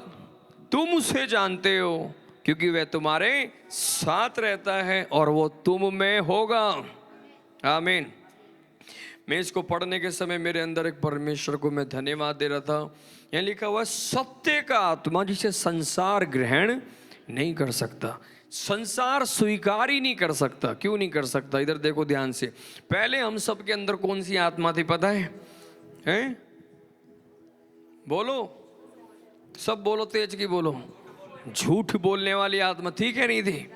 तुम उसे जानते हो, क्योंकि वह तुम्हारे साथ रहता है और वो तुम में होगा। आमीन। मैं इसको पढ़ने के समय मेरे अंदर एक परमेश्वर को मैं धन्यवाद दे रहा था। यहाँ लिखा हुआ, सत्य का आत्मा जिसे संसार ग्रहण नहीं कर सकता। संसार स्वीकार ही नहीं कर सकता। क्यों नहीं कर सकता? इधर देखो ध्यान से। पहले हम सब के अंदर कौन सी आत्मा थी पता है? हैं? बोलो, सब बोलो, तेज की बोलो। झूठ बोलने वाली आत्मा थी क्या नहीं थी?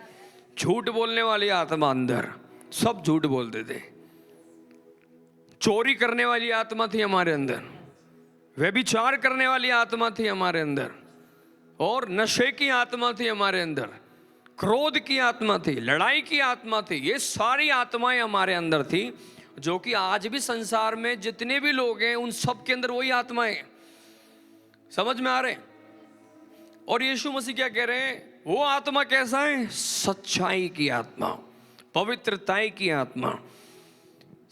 झूठ बोलने वाली आत्मा अंदर, सब झूठ बोलते थे। चोरी करने वाली आत्मा थी हमारे अंदर, व्यभिचार करने वाली आत्मा थी हमारे अंदर, और नशे की आत्मा थी हमारे अंदर, क्रोध की आत्मा थी, लड़ाई की आत्मा थी। ये सारी आत्माएं हमारे अंदर थी, जो कि आज भी संसार में जितने भी लोग हैं उन सब के अंदर वही आत्माएं। समझ में आ रहे? और यीशु मसीह क्या कह रहे हैं? वो आत्मा कैसा है? सच्चाई की आत्मा, पवित्रताई की आत्मा।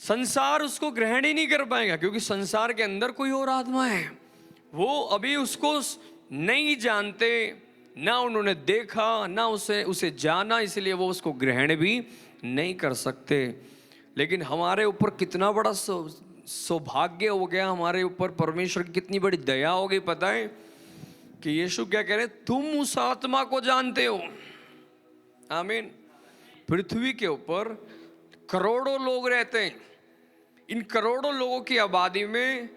संसार उसको ग्रहण ही नहीं कर पाएगा, क्योंकि संसार के अंदर कोई और आत्मा है। वो अभी उसको नहीं जानते, ना उन्होंने देखा, ना उसे जाना, इसलिए वो उसको ग्रहण भी नहीं कर सकते। लेकिन हमारे ऊपर कितना बड़ा सौभाग्य हो गया, हमारे ऊपर परमेश्वर की कितनी बड़ी दया हो गई, पता है कि यीशु क्या कह रहे हैं, तुम उस आत्मा को जानते हो। आमीन। पृथ्वी के ऊपर करोड़ों लोग रहते हैं। इन करोड़ों लोगों की आबादी में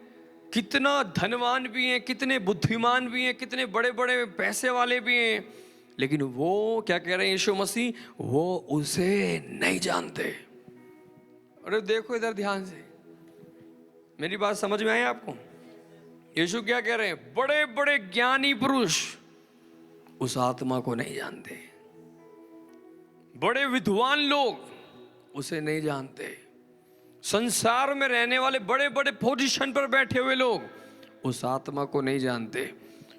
कितना धनवान भी हैं, कितने बुद्धिमान भी हैं, कितने बड़े बड़े पैसे वाले भी हैं, लेकिन वो क्या कह रहे हैं यीशु मसीह, वो उसे नहीं जानते। अरे देखो इधर ध्यान से, मेरी बात समझ में आई आपको? यीशु क्या कह रहे हैं, बड़े बड़े ज्ञानी पुरुष उस आत्मा को नहीं जानते, बड़े विद्वान लोग उसे नहीं जानते, संसार में रहने वाले बड़े बड़े पोजीशन पर बैठे हुए लोग उस आत्मा को नहीं जानते।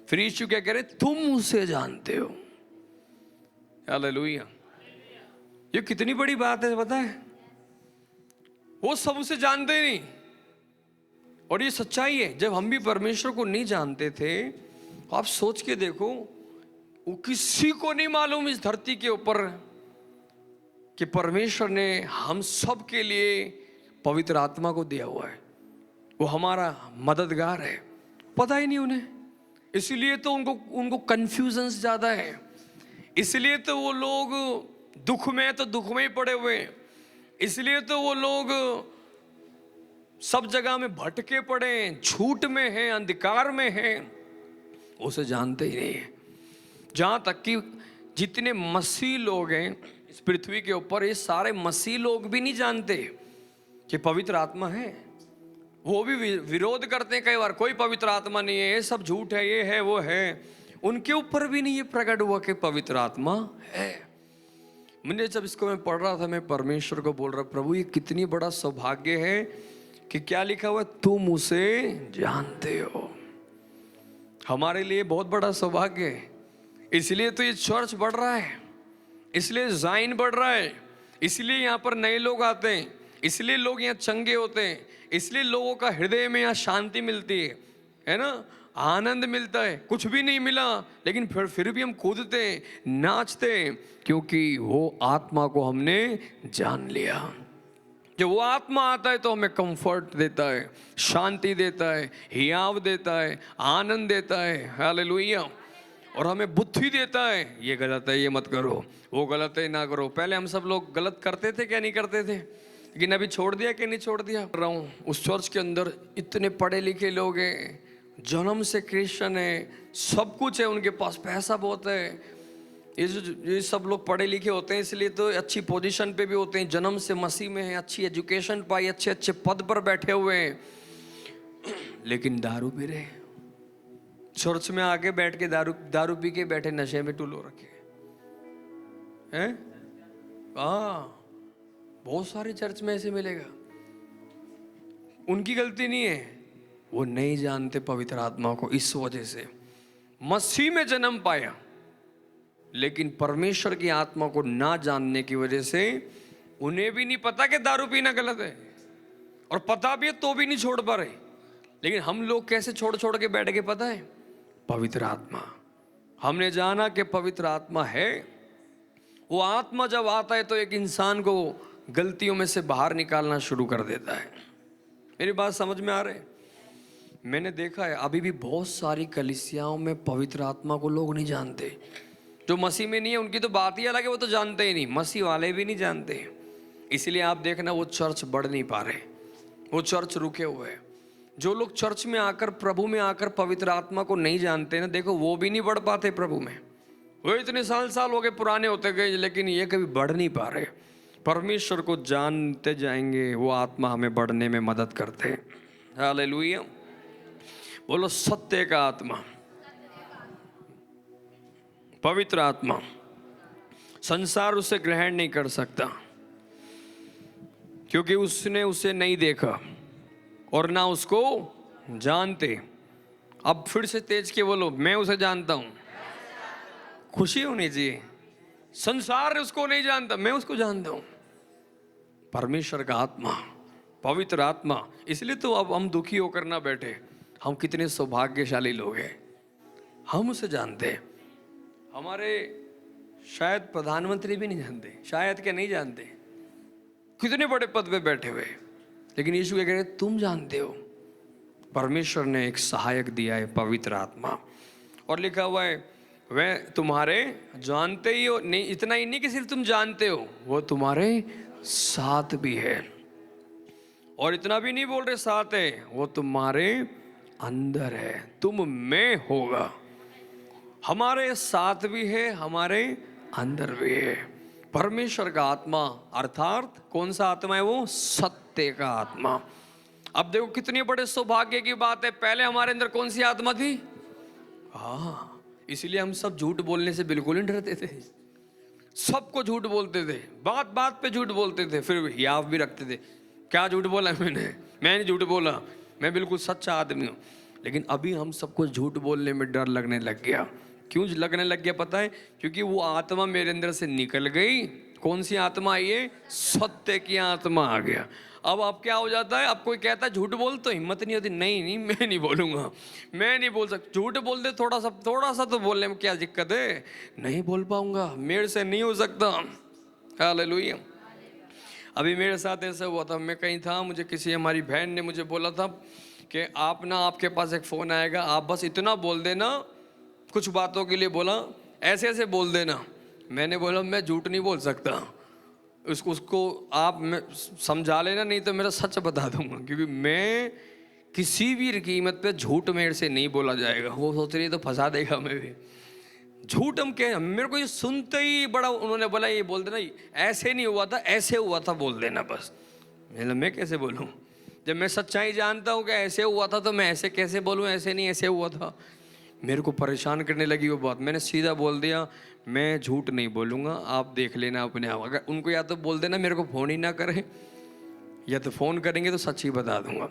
फिर यीशु क्या कह रहे, तुम उसे जानते हो। हालेलुया। ये कितनी बड़ी बात है, पता है? वो सब उसे जानते नहीं, और ये सच्चाई है। जब हम भी परमेश्वर को नहीं जानते थे, आप सोच के देखो, वो किसी को नहीं मालूम इस धरती के ऊपर कि परमेश्वर ने हम सब के लिए पवित्र आत्मा को दिया हुआ है। वो हमारा मददगार है, पता ही नहीं उन्हें। इसलिए तो उनको कंफ्यूजन्स ज़्यादा है, इसलिए तो वो लोग दुख में तो दुख में ही पड़े हुए हैं, इसलिए तो वो लोग सब जगह में भटके पड़े हैं, झूठ में हैं, अंधकार में हैं, उसे जानते ही नहीं है। जहाँ तक कि जितने मसीह लोग हैं इस पृथ्वी के ऊपर, ये सारे मसीह लोग भी नहीं जानते कि पवित्र आत्मा है। वो भी विरोध करते हैं कई बार, कोई पवित्र आत्मा नहीं है, ये सब झूठ है, ये है वो है। उनके ऊपर भी नहीं ये प्रकट हुआ कि पवित्र आत्मा है। मैंने जब इसको मैं पढ़ रहा था, मैं परमेश्वर को बोल रहा, प्रभु ये कितनी बड़ा सौभाग्य है कि क्या लिखा हुआ, तुम उसे जानते हो। हमारे लिए बहुत बड़ा सौभाग्य है। इसलिए तो ये चर्च बढ़ रहा है, इसलिए ज़ाइन बढ़ रहा है, इसलिए यहाँ पर नए लोग आते हैं, इसलिए लोग यहाँ चंगे होते हैं, इसलिए लोगों का हृदय में यहाँ शांति मिलती है ना, आनंद मिलता है। कुछ भी नहीं मिला, लेकिन फिर भी हम कूदते हैं, नाचते हैं, क्योंकि वो आत्मा को हमने जान लिया। जब वो आत्मा आता है तो हमें कंफर्ट देता है, शांति देता है, हियाव देता है, आनंद देता है। हालेलुया। और हमें बुद्धि देता है, ये गलत है ये मत करो, वो गलत है ना करो। पहले हम सब लोग गलत करते थे क्या नहीं करते थे, लेकिन अभी छोड़ दिया कि नहीं छोड़ दिया। कर रहा हूँ, उस चर्च के अंदर इतने पढ़े लिखे लोग हैं, जन्म से क्रिश्चियन है, सब कुछ है उनके पास, पैसा बहुत है। ये सब लोग पढ़े लिखे होते हैं, इसलिए तो अच्छी पोजीशन पे भी होते हैं, जन्म से मसीह में है, अच्छी एजुकेशन पाई, अच्छे अच्छे पद पर बैठे हुए हैं, लेकिन दारू पी रहे, चर्च में आके बैठ के दारू पी के बैठे, नशे में टुल हो रखे हैं। हाँ, बहुत सारे चर्च में ऐसे मिलेगा। उनकी गलती नहीं है, वो नहीं जानते पवित्र आत्मा को। इस वजह से मसीह में जन्म पाया, लेकिन परमेश्वर की आत्मा को ना जानने की वजह से उन्हें भी नहीं पता कि दारू पीना गलत है, और पता भी है तो भी नहीं छोड़ पा रहे। लेकिन हम लोग कैसे छोड़ छोड़ के बैठ गए, पता है? पवित्र आत्मा। हमने जाना कि पवित्र आत्मा है। वो आत्मा जब आता है तो एक इंसान को गलतियों में से बाहर निकालना शुरू कर देता है। मेरी बात समझ में आ रही है? मैंने देखा है अभी भी बहुत सारी कलीसियाओं में पवित्र आत्मा को लोग नहीं जानते। जो मसीह में नहीं है उनकी तो बात ही अलग है, वो तो जानते ही नहीं, मसीह वाले भी नहीं जानते। इसलिए आप देखना वो चर्च बढ़ नहीं पा रहे, वो चर्च रुके हुए हैं। जो लोग चर्च में आकर, प्रभु में आकर पवित्र आत्मा को नहीं जानते ना, देखो वो भी नहीं बढ़ पाते प्रभु में। वो इतने साल हो गए, पुराने होते गए, लेकिन ये कभी बढ़ नहीं पा रहे। परमेश्वर को जानते जाएंगे, वो आत्मा हमें बढ़ने में मदद करते हैं। हालेलुया। बोलो सत्य का आत्मा, पवित्र आत्मा। संसार उसे ग्रहण नहीं कर सकता, क्योंकि उसने उसे नहीं देखा और ना उसको जानते। अब फिर से तेज के बोलो, मैं उसे जानता हूं। खुशी होनी चाहिए। संसार उसको नहीं जानता, मैं उसको जानता हूं। परमेश्वर का आत्मा पवित्र आत्मा। इसलिए तो अब हम दुखी होकर ना बैठे, हम कितने सौभाग्यशाली लोग हैं, हम उसे जानते हैं। हमारे शायद प्रधानमंत्री भी नहीं जानते, शायद क्या नहीं जानते, कितने बड़े पद पे बैठे हुए, लेकिन यीशु क्या कह रहे, तुम जानते हो। परमेश्वर ने एक सहायक दिया है, पवित्र आत्मा। और लिखा हुआ है वह तुम्हारे जानते ही हो, नहीं इतना ही नहीं कि सिर्फ तुम जानते हो, वो तुम्हारे साथ भी है। और इतना भी नहीं बोल रहे साथ है, वो तुम्हारे अंदर है, तुम में होगा। हमारे साथ भी है, हमारे अंदर भी है। परमेश्वर का आत्मा अर्थात कौन सा आत्मा है, वो सत्य का आत्मा। अब देखो कितनी बड़े सौभाग्य की बात है, पहले हमारे अंदर कौन सी आत्मा थी? हाँ, इसलिए हम सब झूठ बोलने से बिल्कुल नहीं डरते थे, सबको झूठ बोलते थे, बात बात पे झूठ बोलते थे, फिर याद भी रखते थे, क्या झूठ बोला मैं नहीं झूठ बोला, मैं बिल्कुल सच्चा आदमी हूँ। लेकिन अभी हम सबको झूठ बोलने में डर लगने लग गया। क्यों लगने लग गया पता है? क्योंकि वो आत्मा मेरे अंदर से निकल गई। कौन सी आत्मा? ये सत्य की आत्मा आ गया। अब आप क्या हो जाता है, अब कोई कहता है झूठ बोल, तो हिम्मत नहीं होती, नहीं मैं नहीं बोलूँगा, मैं नहीं बोल सकता। झूठ बोल दे थोड़ा सा तो बोलने में क्या दिक्कत है, नहीं बोल पाऊंगा, मेरे से नहीं हो सकता। हालेलुया। अभी मेरे साथ ऐसा हुआ था, मैं कहीं था, मुझे किसी हमारी बहन ने मुझे बोला था कि आप ना, आपके पास एक फ़ोन आएगा, आप बस इतना बोल देना, कुछ बातों के लिए बोला, ऐसे ऐसे बोल देना। मैंने बोला मैं झूठ नहीं बोल सकता, उसको आप समझा लेना, नहीं तो मेरा सच बता दूंगा, क्योंकि मैं किसी भी कीमत पे झूठ मेरे से नहीं बोला जाएगा। वो सोच रही है तो फंसा देगा मैं भी। झूठ हम क्या, मेरे को ये सुनते ही बड़ा उन्होंने बोला ये बोल देना, ऐसे नहीं हुआ था, ऐसे हुआ था बोल देना बस। मैं कैसे बोलूँ जब मैं सच्चाई जानता हूँ कि ऐसे हुआ था, तो मैं ऐसे कैसे बोलूँ, ऐसे नहीं ऐसे हुआ था। मेरे को परेशान करने लगी वो बात। मैंने सीधा बोल दिया मैं झूठ नहीं बोलूँगा, आप देख लेना अपने आप। अगर उनको या तो बोल देना मेरे को फ़ोन ही ना करें, या तो फ़ोन करेंगे तो सच ही बता दूंगा।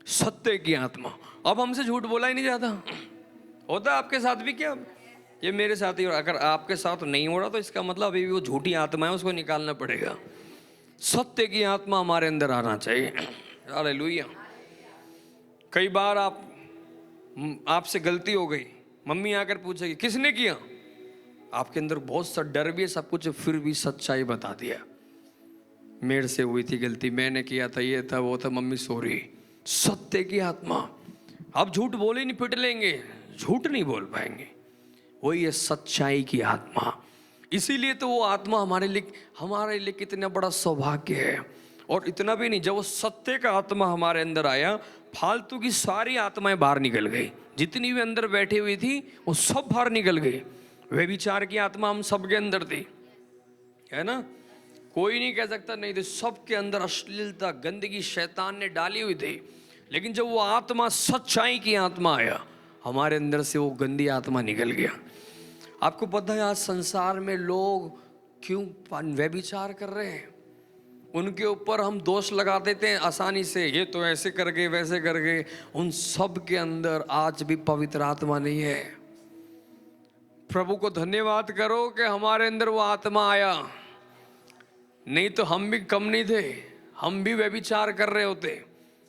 सत्य की आत्मा। अब हमसे झूठ बोला ही नहीं जाता। होता है आपके साथ भी क्या? ये मेरे साथ ही। अगर आपके साथ नहीं हो रहा तो इसका मतलब अभी भी वो झूठी आत्मा है, उसको निकालना पड़ेगा। सत्य की आत्मा हमारे अंदर आना चाहिए। हालेलुया। कई बार आपसे गलती हो गई, मम्मी आकर पूछेगी किसने किया, आपके अंदर बहुत सा डर भी है, सब कुछ, फिर भी सच्चाई बता दिया, मेरे से हुई थी गलती, मैंने किया था, ये था वो था, मम्मी सॉरी। सत्य की आत्मा। आप झूठ बोले नहीं, पिट लेंगे, झूठ नहीं बोल पाएंगे। वही है सच्चाई की आत्मा। इसीलिए तो वो आत्मा हमारे लिए कितना बड़ा सौभाग्य है। और इतना भी नहीं, जब वो सत्य का आत्मा हमारे अंदर आया, फालतू की सारी आत्माएं बाहर निकल गई, जितनी भी अंदर बैठी हुई थी वो सब बाहर निकल गई। व्यभिचार की आत्मा हम सबके अंदर थी, है ना, कोई नहीं कह सकता नहीं थी, सबके अंदर अश्लीलता, गंदगी शैतान ने डाली हुई थी। लेकिन जब वो आत्मा, सच्चाई की आत्मा आया, हमारे अंदर से वो गंदी आत्मा निकल गया। आपको पता है आज संसार में लोग क्यों व्यभिचार कर रहे हैं? उनके ऊपर हम दोष लगा देते हैं आसानी से, ये तो ऐसे कर गए वैसे कर गए। उन सब के अंदर आज भी पवित्र आत्मा नहीं है। प्रभु को धन्यवाद करो कि हमारे अंदर वो आत्मा आया, नहीं तो हम भी कम नहीं थे, हम भी व्यभिचार कर रहे होते,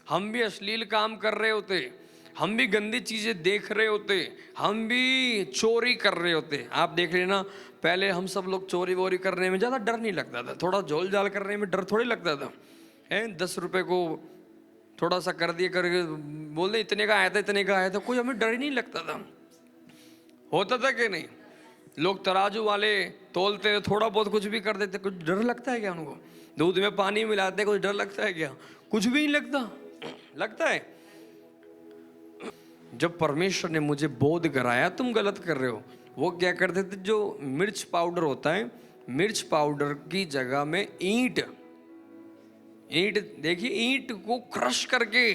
हम भी अश्लील काम कर रहे होते, हम भी गंदी चीज़ें देख रहे होते, हम भी चोरी कर रहे होते। आप देख लेना, पहले हम सब लोग चोरी वोरी करने में ज़्यादा डर नहीं लगता था, थोड़ा झोल झाल करने में डर थोड़ी लगता था। 10 रुपये को थोड़ा सा कर दिए, करके बोल दे इतने का आया था, इतने का आया था, कोई हमें डर ही नहीं लगता था। होता था कि नहीं? लोग तराजू वाले तोलते थे, थोड़ा बहुत कुछ भी कर देते, कुछ डर लगता है क्या उनको? दूध में पानी मिलाते, कुछ डर लगता है क्या? कुछ भी नहीं लगता है। जब परमेश्वर ने मुझे बोध कराया तुम गलत कर रहे हो, वो क्या करते थे, जो मिर्च पाउडर होता है, मिर्च पाउडर की जगह में ईंट देखिए, ईंट को क्रश करके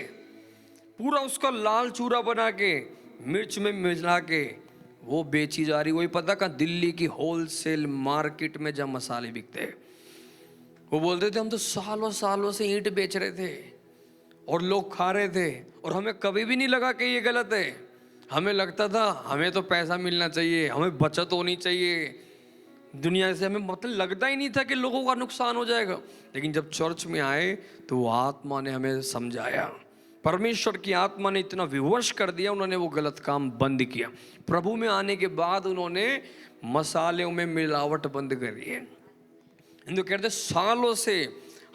पूरा उसका लाल चूरा बना के मिर्च में मिला के वो बेची जा रही। वही पता का दिल्ली की होलसेल मार्केट में जब मसाले बिकते हैं, वो बोलते थे हम तो सालों सालों से ईंट बेच रहे थे और लोग खा रहे थे, और हमें कभी भी नहीं लगा कि ये गलत है। हमें लगता था हमें तो पैसा मिलना चाहिए, हमें बचत होनी चाहिए, दुनिया से हमें मतलब लगता ही नहीं था कि लोगों का नुकसान हो जाएगा, लेकिन जब चर्च में आए तो वो आत्मा ने हमें समझाया। परमेश्वर की आत्मा ने इतना विवश कर दिया, उन्होंने वो गलत काम बंद किया। प्रभु में आने के बाद उन्होंने मसालों में मिलावट बंद करी है। हिंदू कहते सालों से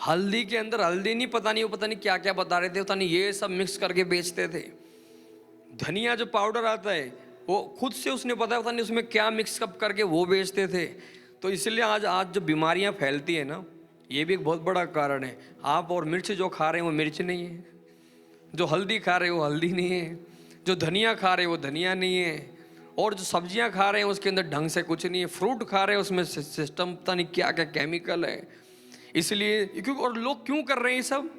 हल्दी के अंदर हल्दी नहीं, पता नहीं क्या क्या बता रहे थे, पता नहीं ये सब मिक्स करके बेचते थे। धनिया जो पाउडर आता है वो खुद से उसने पता नहीं उसमें क्या मिक्स अप करके वो बेचते थे। तो इसलिए आज आज जो बीमारियां फैलती है ना, ये भी एक बहुत बड़ा कारण है। आप और मिर्च जो खा रहे हैं वो मिर्च नहीं है, जो हल्दी खा रहे हैं वो हल्दी नहीं है, जो धनिया खा रहे हैं वो धनिया नहीं है, और जो सब्जियां खा रहे हैं उसके अंदर ढंग से कुछ नहीं है, फ्रूट खा रहे हैं उसमें सिस्टम पता नहीं क्या क्या केमिकल है। इसलिए क्योंकि और लोग क्यों कर रहे हैं ये सब?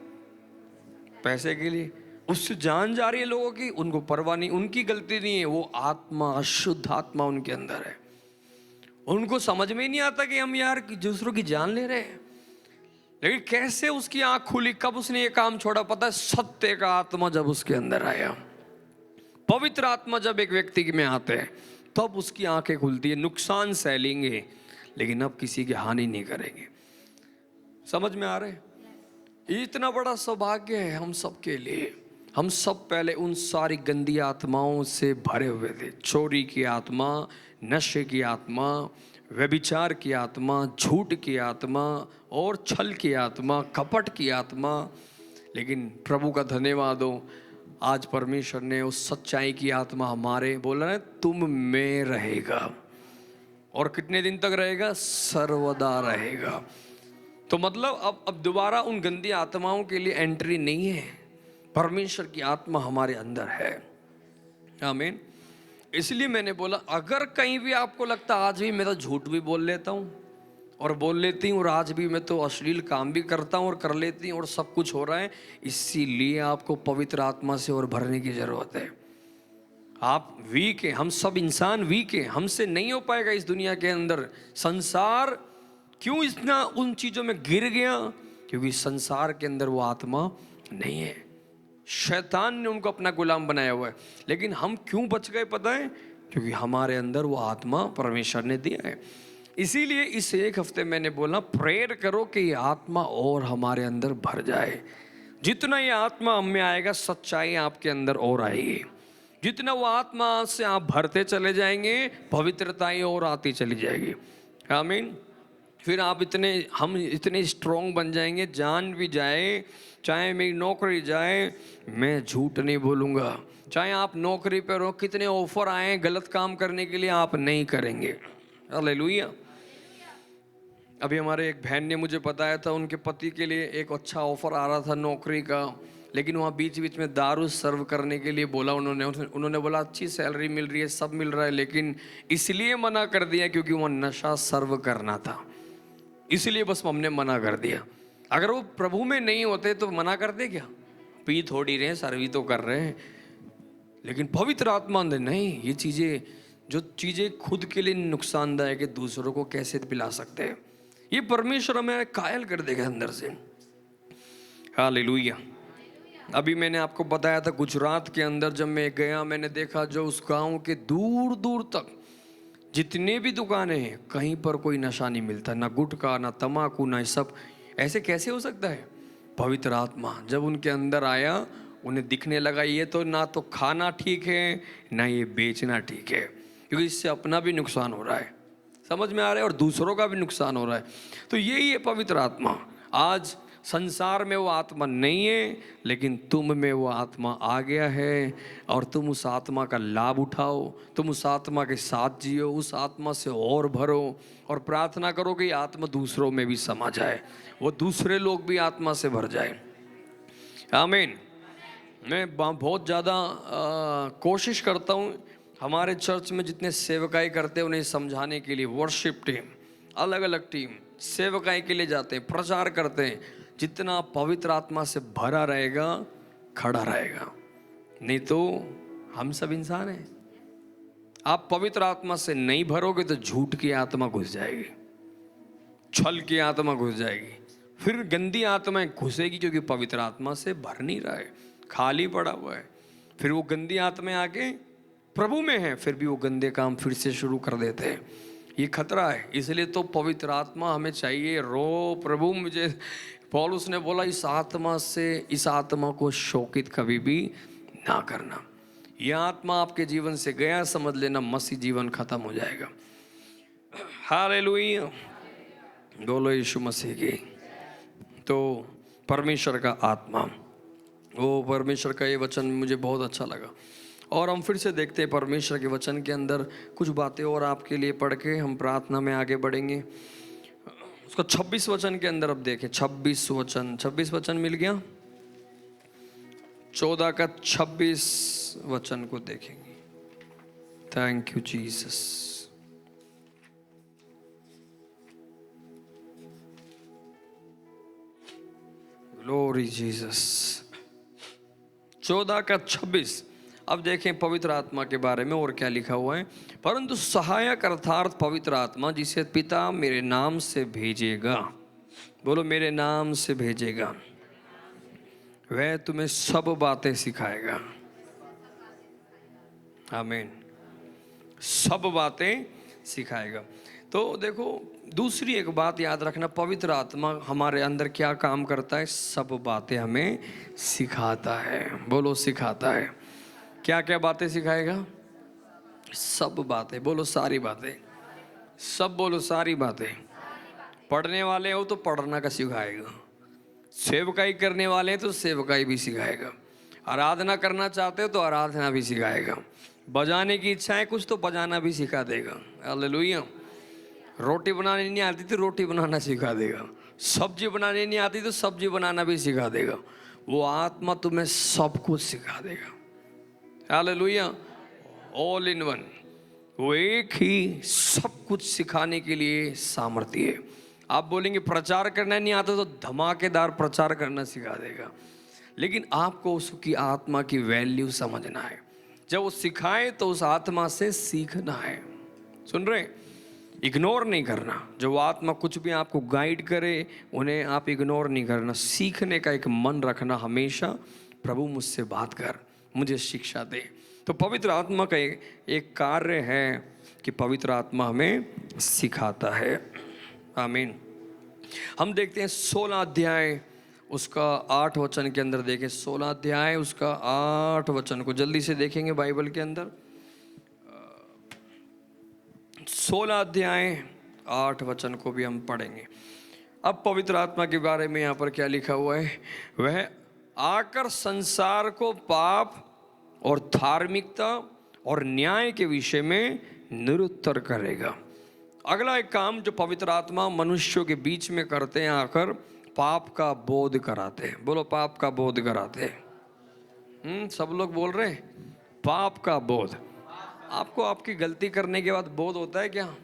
पैसे के लिए। उससे जान जा रही है लोगों की, उनको परवाह नहीं, उनकी गलती नहीं है, वो आत्मा, अशुद्ध आत्मा उनके अंदर है। उनको समझ में ही नहीं आता कि हम यार दूसरों की जान ले रहे हैं। लेकिन कैसे उसकी आंख खुली, कब उसने ये काम छोड़ा? पता है, सत्य का आत्मा जब उसके अंदर आया, पवित्र आत्मा जब एक व्यक्ति में आते हैं तब उसकी आंखें खुलती है। नुकसान सहलेंगे लेकिन अब किसी की हानि नहीं करेंगे। समझ में आ रहे? इतना बड़ा सौभाग्य है हम सब के लिए। हम सब पहले उन सारी गंदी आत्माओं से भरे हुए थे। चोरी की आत्मा, नशे की आत्मा, व्यभिचार की आत्मा, झूठ की आत्मा और छल की आत्मा, कपट की आत्मा। लेकिन प्रभु का धन्यवाद हो, आज परमेश्वर ने उस सच्चाई की आत्मा हमारे, बोला है तुम में रहेगा। और कितने दिन तक रहेगा? सर्वदा रहेगा। तो मतलब अब दोबारा उन गंदी आत्माओं के लिए एंट्री नहीं है। परमेश्वर की आत्मा हमारे अंदर है। आमीन। इसलिए मैंने बोला, अगर कहीं भी आपको लगता आज भी मैं तो झूठ भी बोल लेता हूँ और बोल लेती हूँ, और आज भी मैं तो अश्लील काम भी करता हूँ और कर लेती हूँ और सब कुछ हो रहा है, इसीलिए आपको पवित्र आत्मा से और भरने की जरूरत है। आप वीक हैं, हम सब इंसान वीक हैं, हमसे नहीं हो पाएगा इस दुनिया के अंदर। संसार क्यों इतना उन चीज़ों में गिर गया? क्योंकि संसार के अंदर वो आत्मा नहीं है। शैतान ने उनको अपना गुलाम बनाया हुआ है। लेकिन हम क्यों बच गए पता है? क्योंकि हमारे अंदर वो आत्मा परमेश्वर ने दिया है। इसीलिए इस एक हफ्ते मैंने बोला, प्रेयर करो कि ये आत्मा और हमारे अंदर भर जाए। जितना ये आत्मा हम में आएगा, सच्चाई आपके अंदर और आएगी। जितना वो आत्मा से आप भरते चले जाएंगे, पवित्रताएं और आती चली जाएगी। आमीन। फिर आप हम इतने स्ट्रॉन्ग बन जाएंगे, जान भी जाए, चाहे मेरी नौकरी जाए, मैं झूठ नहीं बोलूँगा। चाहे आप नौकरी पर हो, कितने ऑफर आए गलत काम करने के लिए, आप नहीं करेंगे। हालेलुया। अभी हमारे एक बहन ने मुझे बताया था, उनके पति के लिए एक अच्छा ऑफर आ रहा था नौकरी का, लेकिन वहाँ बीच बीच में दारू सर्व करने के लिए बोला उन्होंने बोला अच्छी सैलरी मिल रही है, सब मिल रहा है, लेकिन इसलिए मना कर दिया क्योंकि वहाँ नशा सर्व करना था, इसलिए बस हमने मना कर दिया। अगर वो प्रभु में नहीं होते तो मना करते क्या? पी थोड़ी रहे, सर्वी तो कर रहे हैं। लेकिन पवित्र आत्मा अंदर नहीं, ये चीज़ें, जो चीज़ें खुद के लिए नुकसानदायक है, दूसरों को कैसे पिला सकते हैं? ये परमेश्वर हमें कायल कर देगा अंदर से। हालेलुया। अभी मैंने आपको बताया था, गुजरात के अंदर जब मैं गया, मैंने देखा जो उस गांव के दूर दूर तक जितने भी दुकानें हैं, कहीं पर कोई नशा नहीं मिलता, ना गुटखा, ना तम्बाकू, ना सब। ऐसे कैसे हो सकता है? पवित्र आत्मा जब उनके अंदर आया, उन्हें दिखने लगा ये तो ना तो खाना ठीक है, ना ये बेचना ठीक है, क्योंकि इससे अपना भी नुकसान हो रहा है। समझ में आ रहा है? और दूसरों का भी नुकसान हो रहा है। तो यही है पवित्र आत्मा। आज संसार में वो आत्मा नहीं है, लेकिन तुम में वो आत्मा आ गया है, और तुम उस आत्मा का लाभ उठाओ, तुम उस आत्मा के साथ जियो, उस आत्मा से और भरो, और प्रार्थना करो कि आत्मा दूसरों में भी समा जाए, वो दूसरे लोग भी आत्मा से भर जाए। आमीन। मैं बहुत ज़्यादा कोशिश करता हूँ हमारे चर्च में जितने सेवकाई करते हैं उन्हें समझाने के लिए। वर्शिप टीम, अलग अलग टीम सेवकाई के लिए जाते हैं, प्रचार करते हैं। जितना पवित्र आत्मा से भरा रहेगा, खड़ा रहेगा, नहीं तो हम सब इंसान हैं। आप पवित्र आत्मा से नहीं भरोगे तो झूठ की आत्मा घुस जाएगी, छल की आत्मा घुस जाएगी, फिर गंदी आत्मा घुसेगी, क्योंकि पवित्र आत्मा से भर नहीं रहा है, खाली पड़ा हुआ है। फिर वो गंदी आत्मा आके प्रभु में है, फिर भी वो गंदे काम फिर से शुरू कर देते हैं। ये खतरा है। इसलिए तो पवित्र आत्मा हमें चाहिए। रो प्रभु मुझे, पौलुस ने बोला इस आत्मा को शोकित कभी भी ना करना। यह आत्मा आपके जीवन से गया, समझ लेना मसीह जीवन खत्म हो जाएगा। हालेलुया, बोलो यीशु मसीह की। तो परमेश्वर का आत्मा, वो परमेश्वर का ये वचन मुझे बहुत अच्छा लगा। और हम फिर से देखते हैं परमेश्वर के वचन के अंदर कुछ बातें और आपके लिए पढ़ के हम प्रार्थना में आगे बढ़ेंगे। उसका 26 वचन के अंदर अब देखें, 26 वचन मिल गया। 14 का 26 वचन को देखेंगे। Thank you Jesus. Glory Jesus. 14 का 26। अब देखें पवित्र आत्मा के बारे में और क्या लिखा हुआ है। परंतु सहायक अर्थात पवित्र आत्मा जिसे पिता मेरे नाम से भेजेगा, बोलो मेरे नाम से भेजेगा, वह तुम्हें सब बातें सिखाएगा। आमीन, सब बातें सिखाएगा। तो देखो दूसरी एक बात याद रखना, पवित्र आत्मा हमारे अंदर क्या काम करता है? सब बातें हमें सिखाता है। बोलो सिखाता है। क्या क्या बातें सिखाएगा? सब बातें। बोलो सारी बातें। सब बोलो सारी बातें। पढ़ने वाले हो तो पढ़ना का सिखाएगा, सेवकाई करने वाले हैं तो सेवकाई भी सिखाएगा, आराधना करना चाहते हो तो आराधना भी सिखाएगा, बजाने की इच्छा है कुछ तो बजाना भी सिखा देगा। हालेलुया। रोटी बनानी नहीं आती तो रोटी बनाना सिखा देगा, सब्जी बनानी नहीं आती तो सब्जी बनाना भी सिखा देगा। वो आत्मा तुम्हें सब कुछ सिखा देगा। हालेलुया। ऑल इन वन, वो एक ही सब कुछ सिखाने के लिए सामर्थ्य है। आप बोलेंगे प्रचार करना नहीं आता तो धमाकेदार प्रचार करना सिखा देगा, लेकिन आपको उसकी आत्मा की वैल्यू समझना है। जब वो सिखाए तो उस आत्मा से सीखना है। सुन रहे? इग्नोर नहीं करना। जब वो आत्मा कुछ भी आपको गाइड करे उन्हें आप इग्नोर नहीं करना। सीखने का एक मन रखना हमेशा, प्रभु मुझसे बात कर, मुझे शिक्षा दे। तो पवित्र आत्मा का एक कार्य है कि पवित्र आत्मा हमें सिखाता है। आमीन। हम देखते हैं 16 अध्याय उसका 8 वचन के अंदर देखें। 16 अध्याय उसका 8 वचन को जल्दी से देखेंगे बाइबल के अंदर। 16 अध्याय 8 वचन को भी हम पढ़ेंगे। अब पवित्र आत्मा के बारे में यहाँ पर क्या लिखा हुआ है? वह आकर संसार को पाप और धार्मिकता और न्याय के विषय में निरुत्तर करेगा। अगला एक काम जो पवित्र आत्मा मनुष्यों के बीच में करते हैं, आकर पाप का बोध कराते हैं। बोलो पाप का बोध कराते हैं। सब लोग बोल रहे हैं पाप का बोध। आपको आपकी गलती करने के बाद बोध होता है क्या?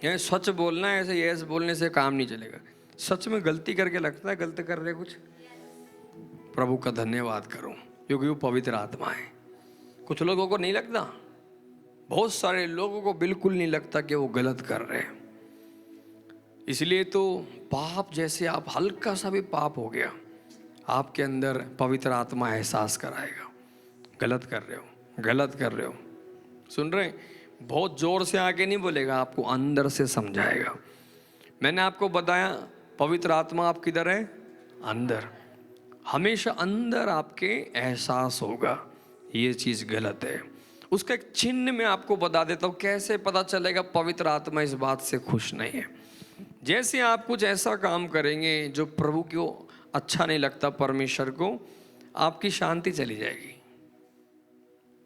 ये सच बोलना है, ऐसे यस बोलने से काम नहीं चलेगा। सच में गलती करके लगता है गलती कर रहे कुछ, प्रभु का धन्यवाद करो क्योंकि वो पवित्र आत्मा है। कुछ लोगों को नहीं लगता, बहुत सारे लोगों को बिल्कुल नहीं लगता कि वो गलत कर रहे हैं। इसलिए तो पाप, जैसे आप हल्का सा भी पाप हो गया आपके अंदर पवित्र आत्मा एहसास कराएगा गलत कर रहे हो, गलत कर रहे हो। सुन रहे? बहुत जोर से आके नहीं बोलेगा, आपको अंदर से समझाएगा। मैंने आपको बताया पवित्र आत्मा आप किधर है? अंदर। हमेशा अंदर आपके एहसास होगा ये चीज़ गलत है। उसका एक चिन्ह मैं आपको बता देता हूँ कैसे पता चलेगा पवित्र आत्मा इस बात से खुश नहीं है। जैसे आप कुछ ऐसा काम करेंगे जो प्रभु को अच्छा नहीं लगता, परमेश्वर को, आपकी शांति चली जाएगी,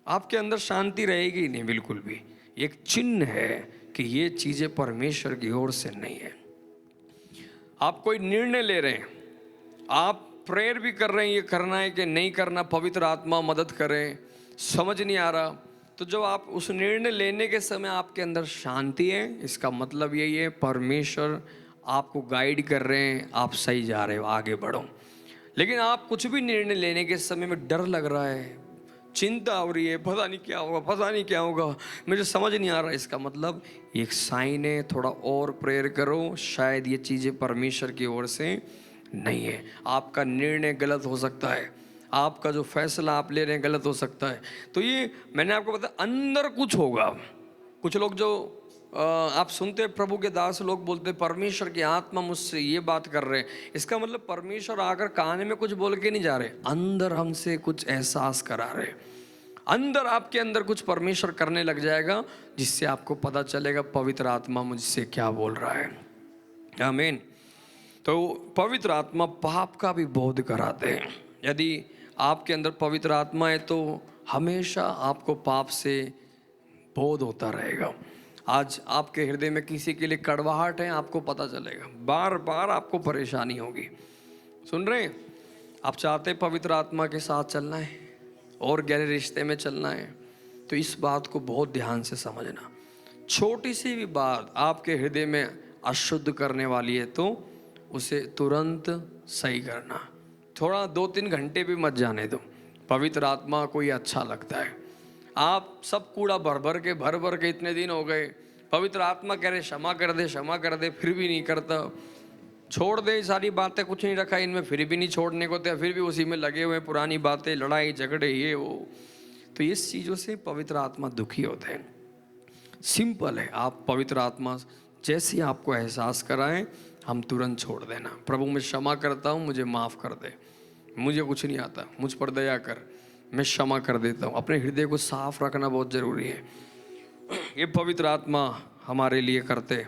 आपके अंदर शांति रहेगी नहीं बिल्कुल भी। एक चिन्ह है कि ये चीज़ें परमेश्वर की ओर से नहीं है। आप कोई निर्णय ले रहे हैं, आप प्रेयर भी कर रहे हैं ये करना है कि नहीं करना, पवित्र आत्मा मदद करे, समझ नहीं आ रहा, तो जब आप उस निर्णय लेने के समय आपके अंदर शांति है, इसका मतलब यही है परमेश्वर आपको गाइड कर रहे हैं, आप सही जा रहे हो, आगे बढ़ो। लेकिन आप कुछ भी निर्णय लेने के समय में डर लग रहा है, चिंता हो रही है, पता नहीं क्या होगा, पता नहीं क्या होगा, मुझे समझ नहीं आ रहा, इसका मतलब एक साइन है, थोड़ा और प्रेयर करो, शायद ये चीज़ें परमेश्वर की ओर से नहीं है। आपका निर्णय गलत हो सकता है, आपका जो फैसला आप ले रहे हैं गलत हो सकता है। तो ये मैंने आपको बताया अंदर कुछ होगा, कुछ लोग जो आप सुनते हैं, प्रभु के दास लोग बोलते हैं परमेश्वर की आत्मा मुझसे ये बात कर रहे हैं, इसका मतलब परमेश्वर आकर कान में कुछ बोल के नहीं जा रहे, अंदर हमसे कुछ एहसास करा रहे। अंदर आपके अंदर कुछ परमेश्वर करने लग जाएगा, जिससे आपको पता चलेगा पवित्र आत्मा मुझसे क्या बोल रहा है। आमीन। तो पवित्र आत्मा पाप का भी बोध कराते हैं। यदि आपके अंदर पवित्र आत्मा है तो हमेशा आपको पाप से बोध होता रहेगा। आज आपके हृदय में किसी के लिए कड़वाहट है, आपको पता चलेगा, बार बार आपको परेशानी होगी। सुन रहे हैं? आप चाहते हैं पवित्र आत्मा के साथ चलना है और गहरे रिश्ते में चलना है, तो इस बात को बहुत ध्यान से समझना। छोटी सी भी बात आपके हृदय में अशुद्ध करने वाली है तो उसे तुरंत सही करना। थोड़ा 2-3 घंटे भी मत जाने दो। पवित्र आत्मा को ये अच्छा लगता है। आप सब कूड़ा भर भर के इतने दिन हो गए, पवित्र आत्मा कह रहे क्षमा कर दे, फिर भी नहीं करता। छोड़ दे सारी बातें, कुछ नहीं रखा इनमें, फिर भी नहीं छोड़ने को तैयार, फिर भी उसी में लगे हुए, पुरानी बातें, लड़ाई झगड़े, ये वो। तो इस चीज़ों से पवित्र आत्मा दुखी होते हैं। सिंपल है, आप पवित्र आत्मा जैसे ही आपको एहसास कराएं, हम तुरंत छोड़ देना। प्रभु मैं क्षमा करता हूँ, मुझे माफ़ कर दे, मुझे कुछ नहीं आता, मुझ पर दया कर, मैं क्षमा कर देता हूँ। अपने हृदय को साफ रखना बहुत ज़रूरी है। ये पवित्र आत्मा हमारे लिए करते।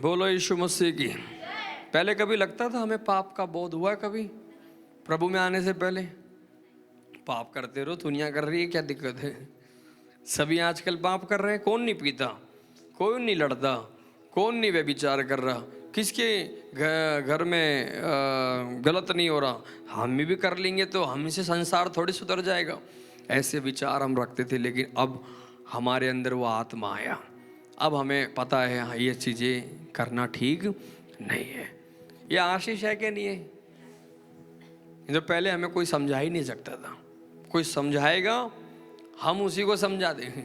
बोलो यीशु मसीह की। पहले कभी लगता था हमें पाप का बोध हुआ? कभी प्रभु में आने से पहले पाप करते रहो, दुनिया कर रही है, क्या दिक्कत है? सभी आजकल पाप कर रहे हैं। कौन नहीं पीता, कौन नहीं लड़ता, कौन नहीं व्यभिचार कर रहा, किसके घर में गलत नहीं हो रहा, हम भी कर लेंगे तो हमसे संसार थोड़ी सुधर जाएगा। ऐसे विचार हम रखते थे, लेकिन अब हमारे अंदर वो आत्मा आया। अब हमें पता है ये चीज़ें करना ठीक नहीं है। ये आशीष है कि नहीं है? जो पहले हमें कोई समझा ही नहीं सकता था, कोई समझाएगा हम उसी को समझा देंगे।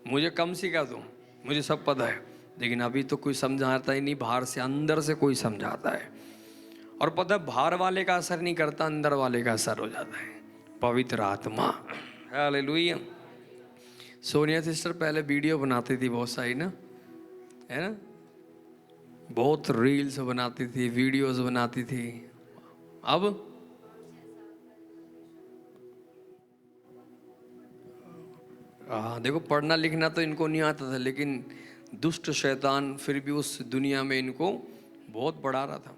मुझे कम सिखा दो, मुझे सब पता है, लेकिन अभी तो कोई समझाता ही नहीं, बाहर से अंदर से कोई समझाता है। और पता है बाहर वाले का असर नहीं करता, अंदर वाले का असर हो जाता है। पवित्र आत्मा। हालेलुया। सोनिया सिस्टर पहले वीडियो बनाती थी बहुत सारी ना, है ना, बहुत रील्स बनाती थी, वीडियोस बनाती थी। अब देखो, पढ़ना लिखना तो इनको नहीं आता था, लेकिन दुष्ट शैतान फिर भी उस दुनिया में इनको बहुत बढ़ा रहा था।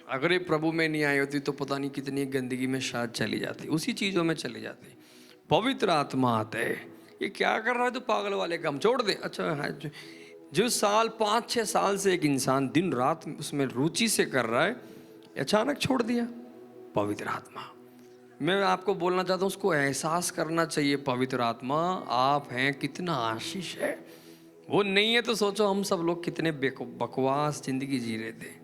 अगर ये प्रभु में नहीं आई होती तो पता नहीं कितनी गंदगी में शायद चली जाती, उसी चीज़ों में चली जाती। पवित्र आत्मा आता है, ये क्या कर रहा है तो पागल वाले काम छोड़ दे। अच्छा है, जो साल 5-6 साल से एक इंसान दिन रात उसमें रुचि से कर रहा है, अचानक छोड़ दिया। पवित्र आत्मा, मैं आपको बोलना चाहता हूँ, उसको एहसास करना चाहिए पवित्र आत्मा आप हैं, कितना आशीष है। वो नहीं है तो सोचो हम सब लोग कितने बकवास जिंदगी जी रहे थे।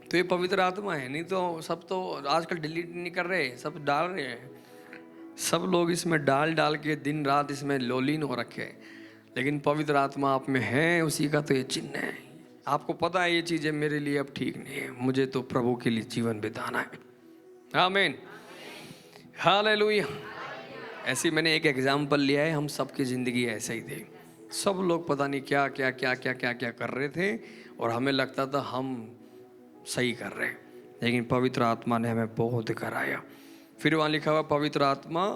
तो ये पवित्र आत्मा है, नहीं तो सब तो आजकल डिलीट नहीं कर रहे, सब डाल रहे हैं। सब लोग इसमें डाल के दिन रात इसमें लोलीन हो रखे हैं, लेकिन पवित्र आत्मा आप में है, उसी का तो ये चिन्ह है। आपको पता है ये चीज़ें मेरे लिए अब ठीक नहीं है, मुझे तो प्रभु के लिए जीवन बिताना है। आमीन, हालेलुया। ऐसी मैंने एक एग्जाम्पल लिया है, हम सबकी ज़िंदगी ऐसे ही थे। सब लोग पता नहीं क्या क्या क्या क्या क्या क्या कर रहे थे, और हमें लगता था हम सही कर रहे हैं, लेकिन पवित्र आत्मा ने हमें बोध कराया। फिर वहाँ लिखा हुआ पवित्र आत्मा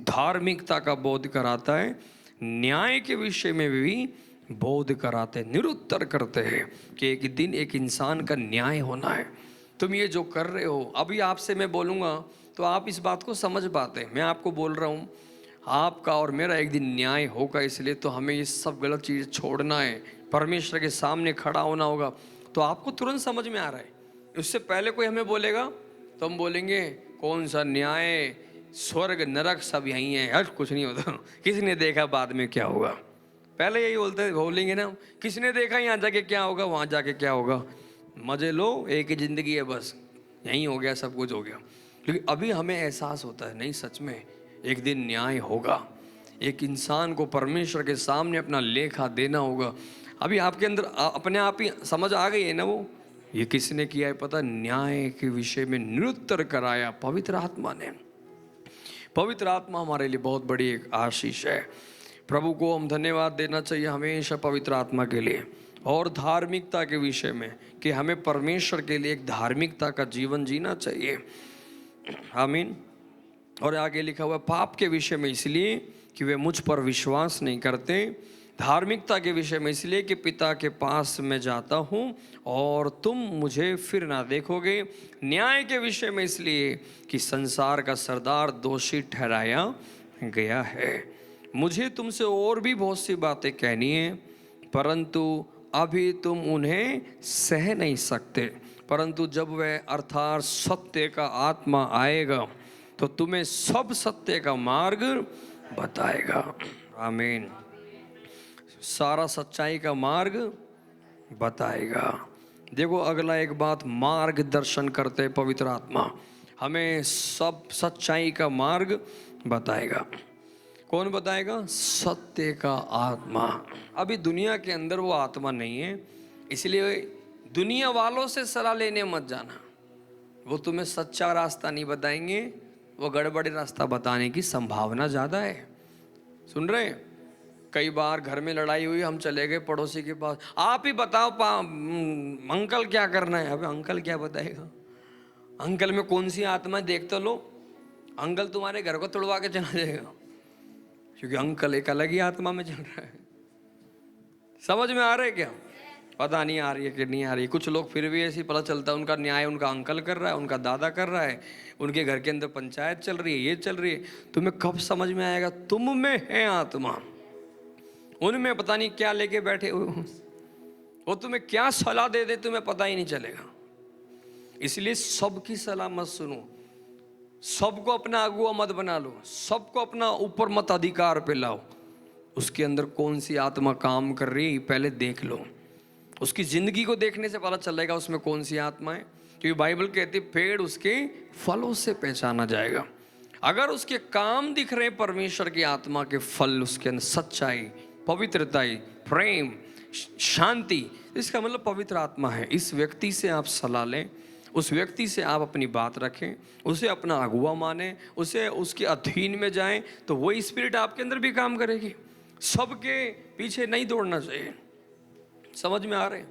धार्मिकता का बोध कराता है, न्याय के विषय में भी बोध कराते, निरुत्तर करते हैं कि एक दिन एक इंसान का न्याय होना है। तुम ये जो कर रहे हो, अभी आपसे मैं बोलूँगा तो आप इस बात को समझ पाते। मैं आपको बोल रहा हूँ आपका और मेरा एक दिन न्याय होगा, इसलिए तो हमें ये सब गलत चीज़ छोड़ना है, परमेश्वर के सामने खड़ा होना होगा। तो आपको तुरंत समझ में आ रहा है। उससे पहले कोई हमें बोलेगा तो हम बोलेंगे कौन सा न्याय, स्वर्ग नरक सब यहीं है, हर कुछ नहीं होता, किसने देखा बाद में क्या होगा। पहले यही बोलेंगे ना, किसने देखा यहाँ जाके क्या होगा, वहाँ जाके क्या होगा, मजे लो, एक ही ज़िंदगी है बस, यहीं हो गया, सब कुछ हो गया। लेकिन अभी हमें एहसास होता है नहीं, सच में एक दिन न्याय होगा, एक इंसान को परमेश्वर के सामने अपना लेखा देना होगा। अभी आपके अंदर अपने आप ही समझ आ गई है ना वो, ये किसने किया है पता? न्याय के विषय में निरुत्तर कराया पवित्र आत्मा ने। पवित्र आत्मा हमारे लिए बहुत बड़ी एक आशीष है। प्रभु को हम धन्यवाद देना चाहिए हमेशा पवित्र आत्मा के लिए। और धार्मिकता के विषय में कि हमें परमेश्वर के लिए एक धार्मिकता का जीवन जीना चाहिए। आमीन। और आगे लिखा हुआ पाप के विषय में इसलिए कि वे मुझ पर विश्वास नहीं करते, धार्मिकता के विषय में इसलिए कि पिता के पास मैं जाता हूँ और तुम मुझे फिर ना देखोगे, न्याय के विषय में इसलिए कि संसार का सरदार दोषी ठहराया गया है। मुझे तुमसे और भी बहुत सी बातें कहनी है, परंतु अभी तुम उन्हें सह नहीं सकते। परंतु जब वह अर्थात सत्य का आत्मा आएगा तो तुम्हें सब सत्य का मार्ग बताएगा। आमीन। सारा सच्चाई का मार्ग बताएगा। देखो अगला एक बात, मार्गदर्शन करते पवित्र आत्मा, हमें सब सच्चाई का मार्ग बताएगा। कौन बताएगा? सत्य का आत्मा। अभी दुनिया के अंदर वो आत्मा नहीं है, इसलिए दुनिया वालों से सलाह लेने मत जाना। वो तुम्हें सच्चा रास्ता नहीं बताएंगे, वो गड़बड़ी रास्ता बताने की संभावना ज़्यादा है। सुन रहे हैं? कई बार घर में लड़ाई हुई, हम चले गए पड़ोसी के पास, आप ही बताओ अंकल क्या करना है। अबे अंकल क्या बताएगा? अंकल में कौन सी आत्मा है देख तो लो। अंकल तुम्हारे घर को तोड़वा के चला जाएगा, क्योंकि अंकल एक अलग ही आत्मा में चल रहा है। समझ में आ रहा है क्या? पता नहीं आ रही है कि नहीं आ रही है। कुछ लोग फिर भी ऐसे पता चलता है उनका न्याय उनका अंकल कर रहा है, उनका दादा कर रहा है, उनके घर के अंदर पंचायत चल रही है, ये चल रही है। तुम्हें कब समझ में आएगा तुम में है आत्मा, उनमें पता नहीं क्या लेके बैठे हुए हो, वो तुम्हें क्या सलाह दे दे तुम्हें पता ही नहीं चलेगा। इसलिए सबकी सलाह मत सुनो, सबको अपना अगुआ मत बना लो, सबको अपना ऊपर मत अधिकार पे लाओ। उसके अंदर कौन सी आत्मा काम कर रही है पहले देख लो। उसकी जिंदगी को देखने से पता चलेगा उसमें कौन सी आत्मा है, क्योंकि बाइबल कहती है पेड़ उसके फलों से पहचाना जाएगा। अगर उसके काम दिख रहे परमेश्वर की आत्मा के फल, उसके अंदर सच्चाई, पवित्रता, प्रेम, शांति, इसका मतलब पवित्र आत्मा है। इस व्यक्ति से आप सलाह लें, उस व्यक्ति से आप अपनी बात रखें, उसे अपना अगुआ माने, उसे उसके अधीन में जाएं, तो वही स्पिरिट आपके अंदर भी काम करेगी। सबके पीछे नहीं दौड़ना चाहिए। समझ में आ रहे?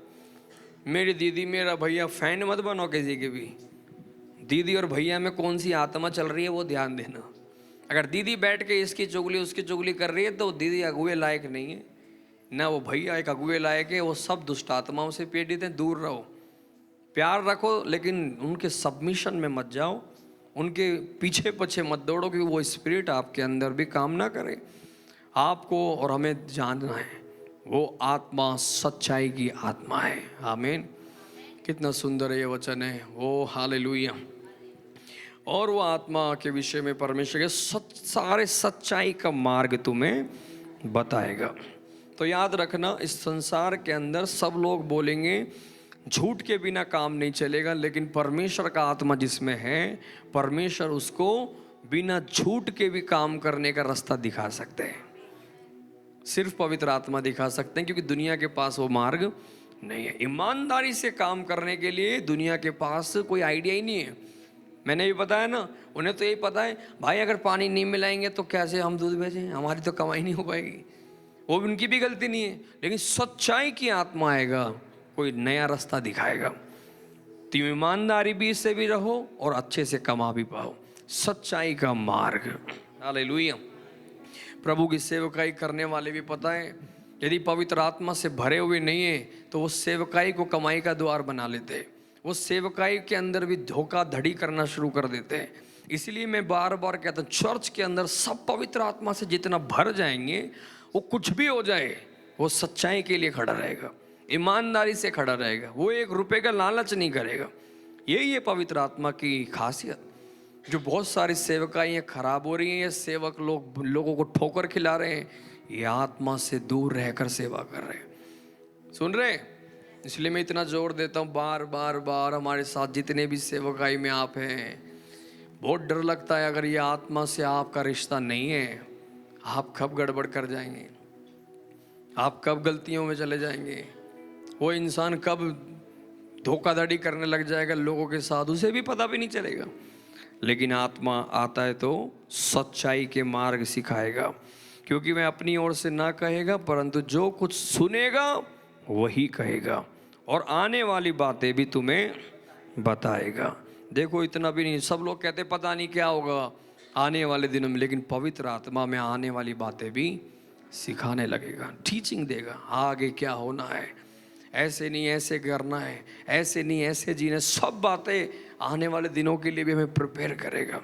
मेरी दीदी मेरा भैया फैन मत बनो किसी के भी। दीदी और भैया में कौन सी आत्मा चल रही है वो ध्यान देना। अगर दीदी बैठ के इसकी चुगली उसकी चुगली कर रही है तो दीदी अगुए लायक नहीं है, ना वो भैया एक अगुए लायक है। वो सब दुष्ट आत्माओं से पीड़ित हैं, दूर रहो। प्यार रखो लेकिन उनके सबमिशन में मत जाओ, उनके पीछे पीछे मत दौड़ो, क्योंकि वो स्पिरिट आपके अंदर भी काम ना करे। आपको और हमें जानना है वो आत्मा सच्चाई की आत्मा है। आमीन। कितना सुंदर है ये वचन है, वो हालेलुया। और वो आत्मा के विषय में परमेश्वर के सारे सच्चाई का मार्ग तुम्हें बताएगा। तो याद रखना, इस संसार के अंदर सब लोग बोलेंगे झूठ के बिना काम नहीं चलेगा, लेकिन परमेश्वर का आत्मा जिसमें है, परमेश्वर उसको बिना झूठ के भी काम करने का रास्ता दिखा सकते हैं। सिर्फ पवित्र आत्मा दिखा सकते हैं, क्योंकि दुनिया के पास वो मार्ग नहीं है। ईमानदारी से काम करने के लिए दुनिया के पास कोई आइडिया ही नहीं है। मैंने भी बताया ना, उन्हें तो यही पता है भाई अगर पानी नहीं मिलाएंगे तो कैसे हम दूध बेचें, हमारी तो कमाई नहीं हो पाएगी। वो उनकी भी गलती नहीं है, लेकिन सच्चाई की आत्मा आएगा, कोई नया रास्ता दिखाएगा। तुम ईमानदारी भी से भी रहो और अच्छे से कमा भी पाओ। सच्चाई का मार्ग। हालेलुया। प्रभु की सेवकाई करने वाले भी पता है, यदि पवित्र आत्मा से भरे हुए नहीं है तो वो सेवकाई को कमाई का द्वार बना लेते हैं। वो सेवकाई के अंदर भी धोखाधड़ी करना शुरू कर देते हैं। इसलिए मैं बार बार कहता हूँ, चर्च के अंदर सब पवित्र आत्मा से जितना भर जाएंगे, वो कुछ भी हो जाए वो सच्चाई के लिए खड़ा रहेगा, ईमानदारी से खड़ा रहेगा, वो एक रुपए का लालच नहीं करेगा। यही है पवित्र आत्मा की खासियत। जो बहुत सारी सेवकाएं खराब हो रही हैं, ये सेवक लोगों को ठोकर खिला रहे हैं, ये आत्मा से दूर रहकर सेवा कर रहे हैं। सुन रहे? इसलिए मैं इतना जोर देता हूँ बार बार बार, हमारे साथ जितने भी सेवकाई में आप हैं, बहुत डर लगता है अगर ये आत्मा से आपका रिश्ता नहीं है, आप कब गड़बड़ कर जाएंगे। आप कब गलतियों में चले जाएंगे, वो इंसान कब धोखाधड़ी करने लग जाएगा लोगों के साथ, उसे भी पता भी नहीं चलेगा। लेकिन आत्मा आता है तो सच्चाई के मार्ग सिखाएगा, क्योंकि वह अपनी ओर से ना कहेगा, परंतु जो कुछ सुनेगा वही कहेगा, और आने वाली बातें भी तुम्हें बताएगा। देखो इतना भी नहीं, सब लोग कहते पता नहीं क्या होगा आने वाले दिनों में, लेकिन पवित्र आत्मा में आने वाली बातें भी सिखाने लगेगा, टीचिंग देगा आगे क्या होना है, ऐसे नहीं ऐसे करना है, ऐसे नहीं ऐसे जीना, सब बातें आने वाले दिनों के लिए भी हमें प्रिपेयर करेगा।